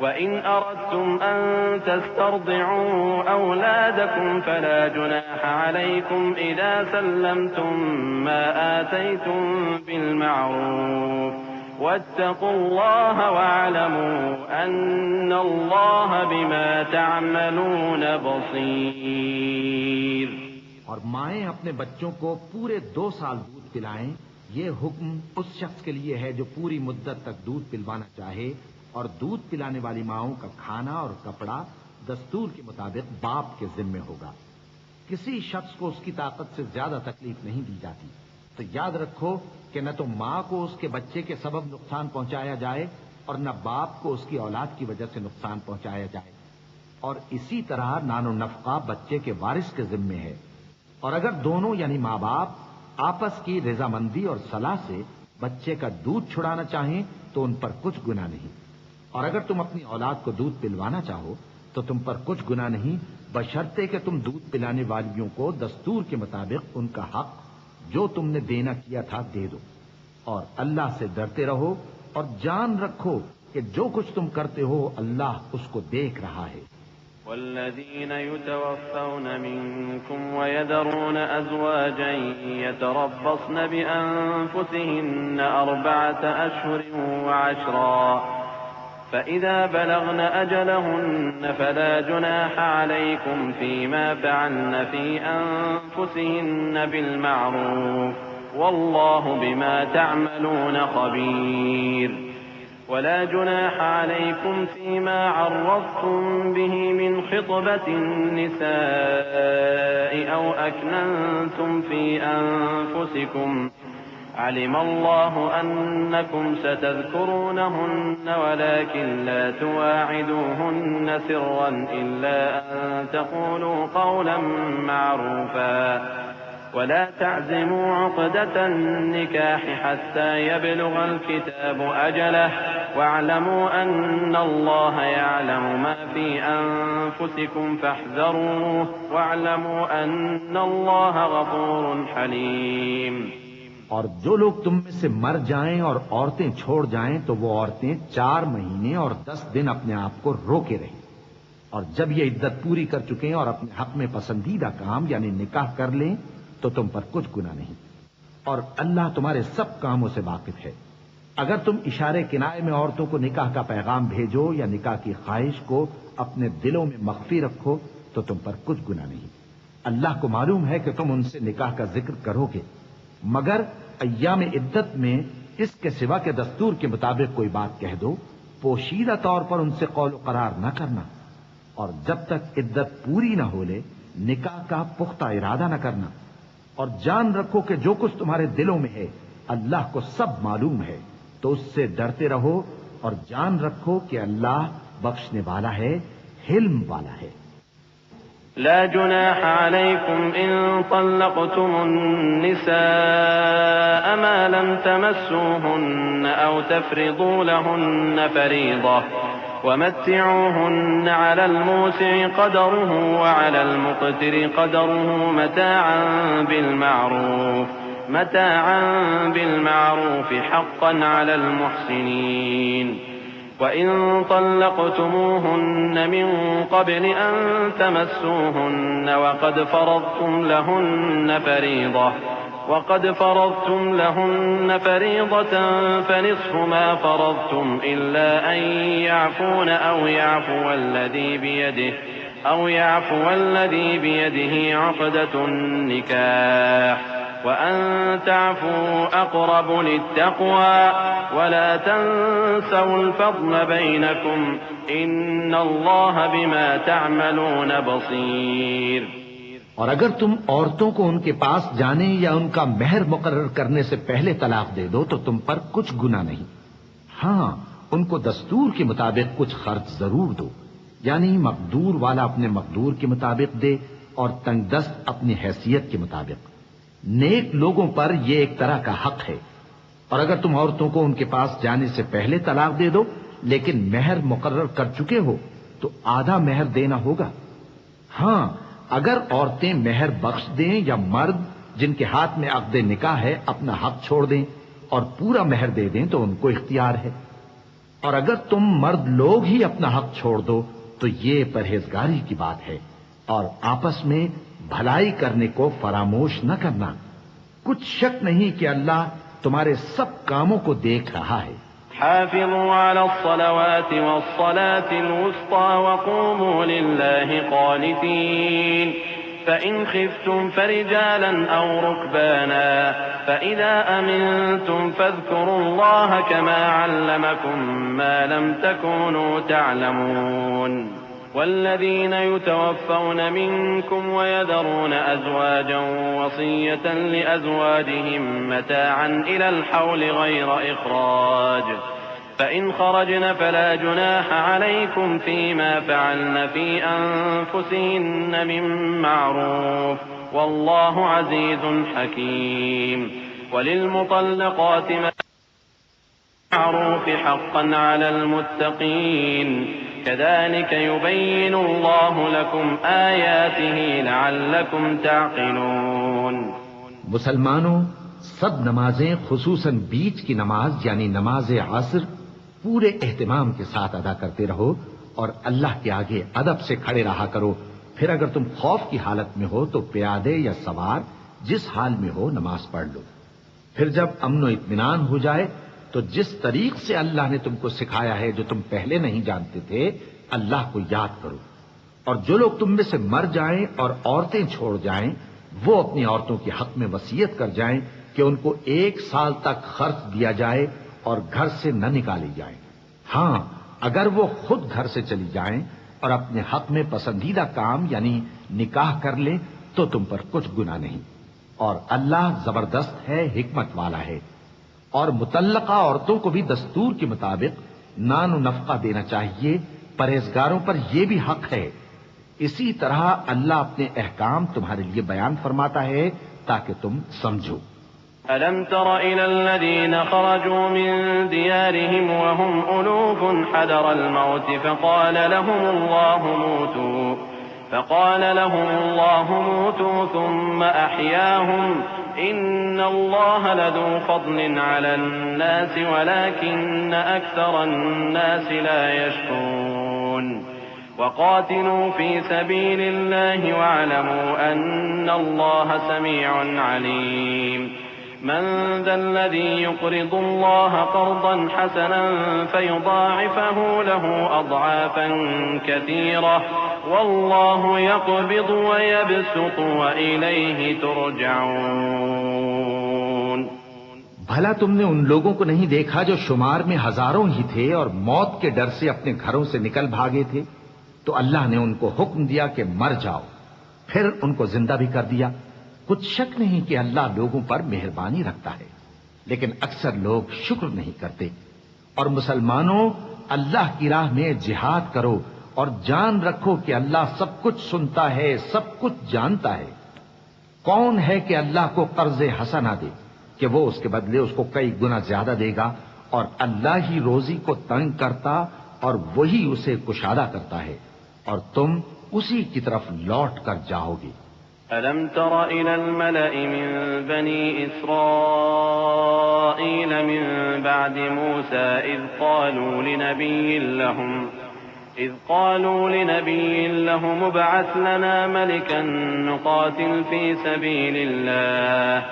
وإن أردتم أن تسترضعوا أولادكم فلا جناح عليكم إذا سلمتم ما آتيتم بالمعروف واتقوا الله واعلموا أن الله بما تعملون بصير. اور مائیں اپنے بچوں کو پورے 2 سال دودھ پلائیں، یہ حکم اس شخص کے لیے ہے جو پوری مدت تک دودھ پلوانا چاہے، اور دودھ پلانے والی ماؤں کا کھانا اور کپڑا دستور کے مطابق باپ کے ذمے ہوگا. کسی شخص کو اس کی طاقت سے زیادہ تکلیف نہیں دی جاتی، تو یاد رکھو کہ نہ تو ماں کو اس کے بچے کے سبب نقصان پہنچایا جائے اور نہ باپ کو اس کی اولاد کی وجہ سے نقصان پہنچایا جائے. اور اسی طرح نان و نفقہ بچے کے وارث کے ذمے ہے، اور اگر دونوں یعنی ماں باپ آپس کی رضامندی اور صلاح سے بچے کا دودھ چھڑانا چاہیں تو ان پر کچھ گناہ نہیں. اور اگر تم اپنی اولاد کو دودھ پلوانا چاہو تو تم پر کچھ گناہ نہیں، بشرطے کہ تم دودھ پلانے والیوں کو دستور کے مطابق ان کا حق جو تم نے دینا کیا تھا دے دو. اور اللہ سے ڈرتے رہو اور جان رکھو کہ جو کچھ تم کرتے ہو اللہ اس کو دیکھ رہا ہے. والذين يتوفون منكم ويذرون أزواجا يتربصن بأنفسهن 4 أشهر و10 فإذا بلغن أجلهن فلا جناح عليكم فيما فعلن في أنفسهن بالمعروف والله بما تعملون خبير. ولا جناح عليكم فيما عرضتم به من خطبة النساء أو أكننتم في أنفسكم علم الله أنكم ستذكرونهن ولكن لا تواعدوهن سرا إلا أن تقولوا قولا معروفا ولا تعزموا عقدة النكاح حتى يبلغ الكتاب أجله واعلموا أن الله يعلم ما في أنفسكم فاحذروه واعلموا أن الله غفور حليم. اور جو لوگ تم میں سے مر جائیں اور عورتیں چھوڑ جائیں تو وہ عورتیں 4 مہینے اور 10 دن اپنے آپ کو روکے رہیں، اور جب یہ عدت پوری کر چکیں اور اپنے حق میں پسندیدہ کام یعنی نکاح کر لیں تو تم پر کچھ گناہ نہیں، اور اللہ تمہارے سب کاموں سے واقف ہے. اگر تم اشارے کنائے میں عورتوں کو نکاح کا پیغام بھیجو یا نکاح کی خواہش کو اپنے دلوں میں مخفی رکھو تو تم پر کچھ گناہ نہیں. اللہ کو معلوم ہے کہ تم ان سے نکاح کا ذکر کرو گے، مگر ایام عدت میں اس کے سوا کے دستور کے مطابق کوئی بات کہہ دو، پوشیدہ طور پر ان سے قول و قرار نہ کرنا، اور جب تک عدت پوری نہ ہو لے نکاح کا پختہ ارادہ نہ کرنا. اور جان رکھو کہ جو کچھ تمہارے دلوں میں ہے اللہ کو سب معلوم ہے، تو اس سے ڈرتے رہو اور جان رکھو کہ اللہ بخشنے والا ہے، حلم والا ہے. لا جناح عليكم إن طلقتم النساء ما لم تمسوهن أو تفرضوا لهن فريضة ومتعوهن على الموسع قدره وعلى المقتر قدره متاعا بالمعروف حقا على المحسنين. وإن طلقتموهن من قبل أن تمسوهن وقد فرضتم لهن فريضة فنصف ما فرضتم إلا أن يعفون أو يعفو الذي بيده عقدة النكاح وأن تعفوا أقرب للتقوى ولا تنسوا الفضل بينكم إن الله بما تعملون بصير. اور اگر تم عورتوں کو ان کے پاس جانے یا ان کا مہر مقرر کرنے سے پہلے طلاق دے دو تو تم پر کچھ گناہ نہیں. ہاں ان کو دستور کے مطابق کچھ خرچ ضرور دو، یعنی مقدور والا اپنے مقدور کے مطابق دے اور تنگ دست اپنی حیثیت کے مطابق. نیک لوگوں پر یہ ایک طرح کا حق ہے. اور اگر تم عورتوں کو ان کے پاس جانے سے پہلے طلاق دے دو لیکن مہر مقرر کر چکے ہو تو آدھا مہر دینا ہوگا. ہاں اگر عورتیں مہر بخش دیں یا مرد جن کے ہاتھ میں عقد نکاح ہے اپنا حق چھوڑ دیں اور پورا مہر دے دیں تو ان کو اختیار ہے، اور اگر تم مرد لوگ ہی اپنا حق چھوڑ دو تو یہ پرہیزگاری کی بات ہے، اور آپس میں بھلائی کرنے کو فراموش نہ کرنا۔ کچھ شک نہیں کہ اللہ تمہارے سب کاموں کو دیکھ رہا ہے۔ حافظوا على الصلوات والصلاة الوسطى وقوموا لله قانتين فإن خفتم فرجالا أو ركبانا فإذا أمنتم فاذكروا الله كما علمكم ما لم تكونوا تعلمون والذين يتوفون منكم ويذرون أزواجا وصية لأزواجهم متاعا إلى الحول غير إخراج فإن خرجن فلا جناح عليكم فيما فعلن في أنفسهن من معروف والله عزيز حكيم وللمطلقات معروف حقا على المتقين كذلك يبين الله لكم آياته لعلكم تعقلون۔ مسلمانوں، سب نمازیں خصوصاً بیچ کی نماز یعنی نماز عصر پورے اہتمام کے ساتھ ادا کرتے رہو اور اللہ کے آگے ادب سے کھڑے رہا کرو۔ پھر اگر تم خوف کی حالت میں ہو تو پیادے یا سوار جس حال میں ہو نماز پڑھ لو۔ پھر جب امن و اطمینان ہو جائے تو جس طریق سے اللہ نے تم کو سکھایا ہے جو تم پہلے نہیں جانتے تھے اللہ کو یاد کرو، اور جو لوگ تم میں سے مر جائیں اور عورتیں چھوڑ جائیں وہ اپنی عورتوں کے حق میں وصیت کر جائیں کہ ان کو 1 سال تک خرچ دیا جائے اور گھر سے نہ نکالے جائیں۔ ہاں، اگر وہ خود گھر سے چلی جائیں اور اپنے حق میں پسندیدہ کام یعنی نکاح کر لیں تو تم پر کچھ گناہ نہیں، اور اللہ زبردست ہے، حکمت والا ہے۔ اور مطلقہ عورتوں کو بھی دستور کے مطابق نان و نفقہ دینا چاہیے، پرہیزگاروں پر یہ بھی حق ہے۔ اسی طرح اللہ اپنے احکام تمہارے لیے بیان فرماتا ہے تاکہ تم سمجھو۔ ألم تر إلى الذين خرجوا من ديارهم وهم ألوف حذر الموت فقال لهم الله موتوا ثم أحياهم إن الله لذو فضل على الناس ولكن أكثر الناس لا يشكرون وقاتلوا في سبيل الله واعلموا أن الله سميع عليم من ذا الذي يقرض الله قرضا حسنا فيضاعفه له أضعافا كثيرة والله يقبض ويبسط وإليه ترجعون۔ بھلا تم نے ان لوگوں کو نہیں دیکھا جو شمار میں ہزاروں ہی تھے اور موت کے ڈر سے اپنے گھروں سے نکل بھاگے تھے؟ تو اللہ نے ان کو حکم دیا کہ مر جاؤ، پھر ان کو زندہ بھی کر دیا۔ کچھ شک نہیں کہ اللہ لوگوں پر مہربانی رکھتا ہے، لیکن اکثر لوگ شکر نہیں کرتے۔ اور مسلمانوں، اللہ کی راہ میں جہاد کرو اور جان رکھو کہ اللہ سب کچھ سنتا ہے، سب کچھ جانتا ہے۔ کون ہے کہ اللہ کو قرض حسنہ دے کہ وہ اس کے بدلے اس کو کئی گنا زیادہ دے گا، اور اللہ ہی روزی کو تنگ کرتا اور وہی اسے کشادہ کرتا ہے، اور تم اسی کی طرف لوٹ کر جاؤ گے۔ ألم تر إلى الملأ من بني إسرائيل من بعد موسى إذ قالوا لنبي لهم ابعث لنا ملكا نقاتل في سبيل الله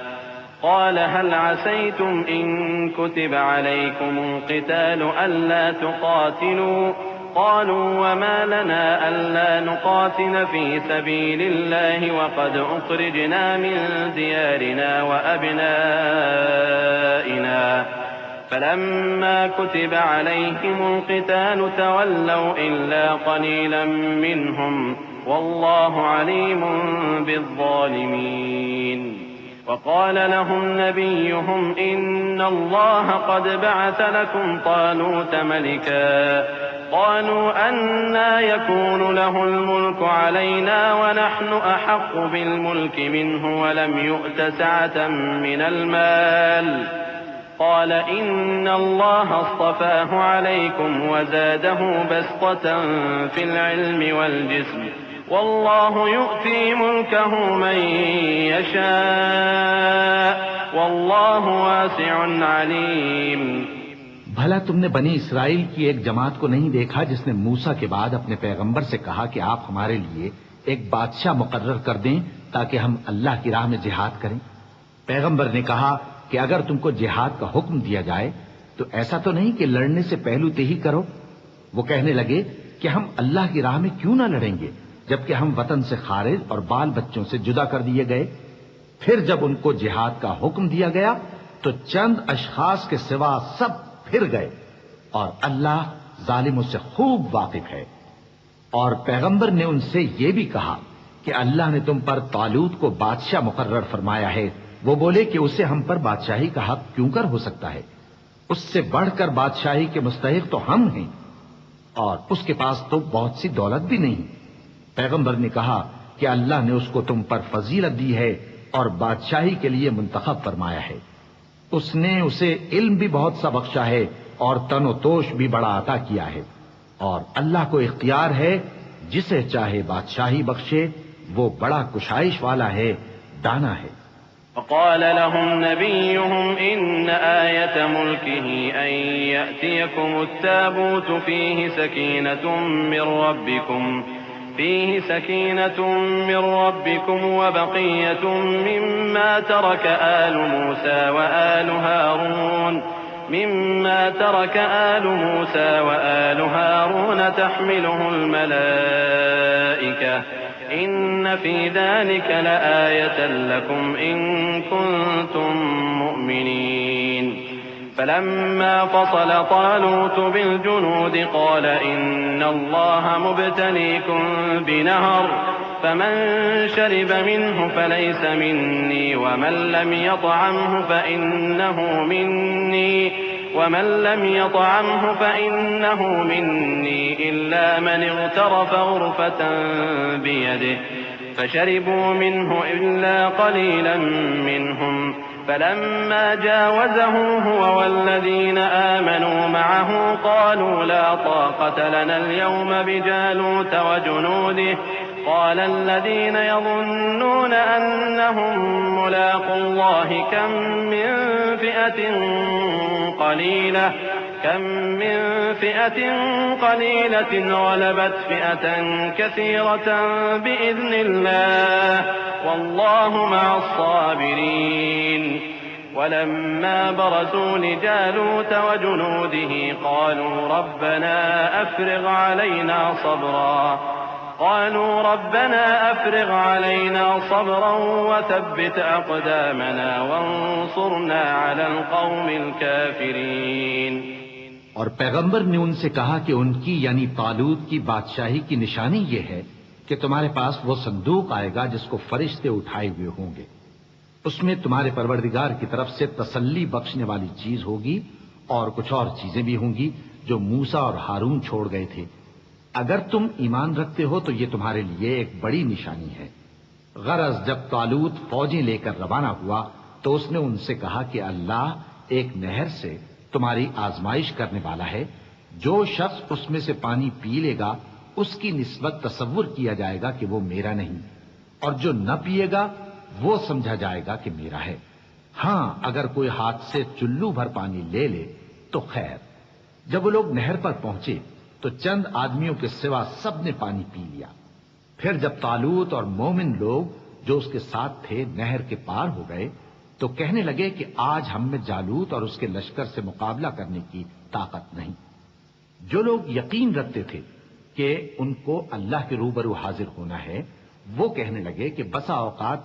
قال هل عسيتم إن كتب عليكم القتال ألا تقاتلوا قالوا وما لنا ألا نقاتل في سبيل الله وقد أخرجنا من ديارنا وأبنائنا فلما كتب عليهم القتال تولوا إلا قليلا منهم والله عليم بالظالمين وقال لهم نبيهم إن الله قد بعث لكم طالوت ملكا قالوا أنى يكون له الملك علينا ونحن أحق بالملك منه ولم يؤت سعة من المال قال إن الله اصطفاه عليكم وزاده بسطة في العلم والجسم واللہ یؤتی ملکہ من یشاء واللہ واسع علیم۔ بھلا تم نے بنی اسرائیل کی ایک جماعت کو نہیں دیکھا جس نے موسیٰ کے بعد اپنے پیغمبر سے کہا کہ آپ ہمارے لیے ایک بادشاہ مقرر کر دیں تاکہ ہم اللہ کی راہ میں جہاد کریں؟ پیغمبر نے کہا کہ اگر تم کو جہاد کا حکم دیا جائے تو ایسا تو نہیں کہ لڑنے سے پہلو تہی کرو۔ وہ کہنے لگے کہ ہم اللہ کی راہ میں کیوں نہ لڑیں گے جبکہ ہم وطن سے خارج اور بال بچوں سے جدا کر دیے گئے۔ پھر جب ان کو جہاد کا حکم دیا گیا تو چند اشخاص کے سوا سب پھر گئے، اور اللہ ظالموں سے خوب واقف ہے۔ اور پیغمبر نے ان سے یہ بھی کہا کہ اللہ نے تم پر طالوت کو بادشاہ مقرر فرمایا ہے۔ وہ بولے کہ اسے ہم پر بادشاہی کا حق کیوں کر ہو سکتا ہے؟ اس سے بڑھ کر بادشاہی کے مستحق تو ہم ہیں، اور اس کے پاس تو بہت سی دولت بھی نہیں۔ پیغمبر نے کہا کہ اللہ نے اس کو تم پر فضیلت دی ہے اور بادشاہی کے لیے منتخب فرمایا ہے۔ اس نے اسے علم بھی بہت سا بخشا ہے اور تن و توش بھی بڑا عطا کیا ہے، اور اللہ کو اختیار ہے جسے چاہے بادشاہی بخشے، وہ بڑا کشائش والا ہے، دانا ہے۔ وقال لهم نبيهم إن آية ملكه أن يأتيكم التابوت فيه سكينة من ربكم وبقية مما ترك آل موسى وآل هارون تحمله الملائكة إن في ذلك لآية لكم إن كنتم مؤمنين۔ فلما فصل طالوت بالجنود قال إن الله مبتليكم بنهر فمن شرب منه فليس مني ومن لم يطعمه فإنه مني إلا من اغترف غرفة بيده فشربوا منه إلا قليلا منهم فلما جاوزه هو والذين آمنوا معه قالوا لا طاقة لنا اليوم بجالوت وجنوده قال الذين يظنون أنهم ملاقو الله كم من فئة قليلة غلبت فئة كثيرة بإذن الله والله مع الصابرين۔ ولما برزوا لجالوت وجنوده قالوا ربنا أفرغ علينا صبرا وثبت أقدامنا وانصرنا على القوم الكافرين۔ اور پیغمبر نے ان سے کہا کہ ان کی یعنی طالوت کی بادشاہی کی نشانی یہ ہے کہ تمہارے پاس وہ صندوق آئے گا جس کو فرشتے اٹھائے ہوئے ہوں گے۔ اس میں تمہارے پروردگار کی طرف سے تسلی بخشنے والی چیز ہوگی اور کچھ اور چیزیں بھی ہوں گی جو موسیٰ اور ہارون چھوڑ گئے تھے۔ اگر تم ایمان رکھتے ہو تو یہ تمہارے لیے ایک بڑی نشانی ہے۔ غرض جب طالوت فوجیں لے کر روانہ ہوا تو اس نے ان سے کہا کہ اللہ ایک نہر سے تمہاری آزمائش کرنے والا ہے، جو شخص اس میں سے پانی پی لے گا اس کی نسبت تصور کیا جائے گا کہ وہ میرا نہیں، اور جو نہ پیے گا وہ سمجھا جائے گا کہ میرا ہے۔ ہاں اگر کوئی ہاتھ سے چلو بھر پانی لے لے تو خیر۔ جب وہ لوگ نہر پر پہنچے تو چند آدمیوں کے سوا سب نے پانی پی لیا۔ پھر جب طالوت اور مومن لوگ جو اس کے ساتھ تھے نہر کے پار ہو گئے تو کہنے لگے کہ آج ہم میں جالوت اور اس کے لشکر سے مقابلہ کرنے کی طاقت نہیں۔ جو لوگ یقین رکھتے تھے کہ ان کو اللہ کے روبرو حاضر ہونا ہے وہ کہنے لگے کہ بسا اوقات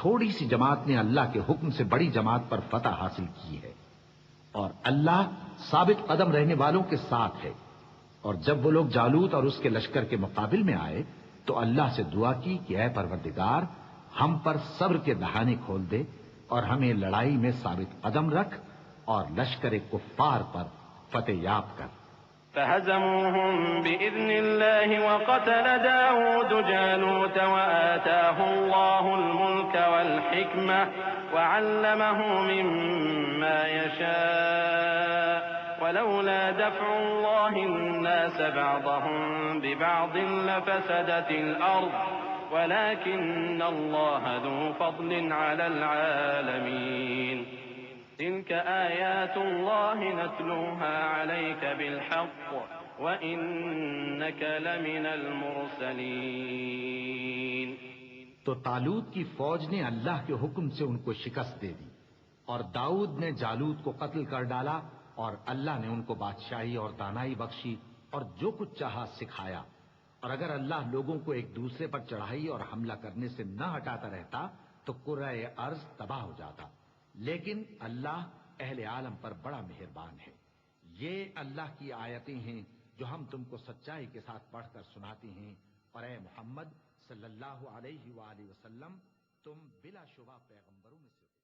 تھوڑی سی جماعت نے اللہ کے حکم سے بڑی جماعت پر فتح حاصل کی ہے، اور اللہ ثابت قدم رہنے والوں کے ساتھ ہے۔ اور جب وہ لوگ جالوت اور اس کے لشکر کے مقابل میں آئے تو اللہ سے دعا کی کہ اے پروردگار ہم پر صبر کے دہانے کھول دے اور ہمیں لڑائی میں ثابت قدم رکھ اور لشکر کفار پر فتح یاب کر۔ فهزموهم بإذن الله وقتل داود جالوت وآتاه الله الملك والحكمة وعلمه مما يشاء ولولا دفع الله الناس بعضهم ببعض لفسدت الأرض ولكن الله ذو فضل على العالمين تلك آيات الله نتلوها عليك بالحق وإنك لمن المرسلين. تو طالوت کی فوج نے اللہ کے حکم سے ان کو شکست دے دی، اور داؤد نے جالوت کو قتل کر ڈالا، اور اللہ نے ان کو بادشاہی اور دانائی بخشی اور جو کچھ چاہا سکھایا. اور اگر اللہ لوگوں کو ایک دوسرے پر چڑھائی اور حملہ کرنے سے نہ ہٹاتا رہتا تو کرۂ ارض تباہ ہو جاتا. لیکن اللہ اہل عالم پر بڑا مہربان ہے. یہ اللہ کی آیتیں ہیں جو ہم تم کو سچائی کے ساتھ پڑھ کر سناتے ہیں، اور اے محمد صلی اللہ علیہ وآلہ وسلم تم بلا شبہ پیغمبروں میں سے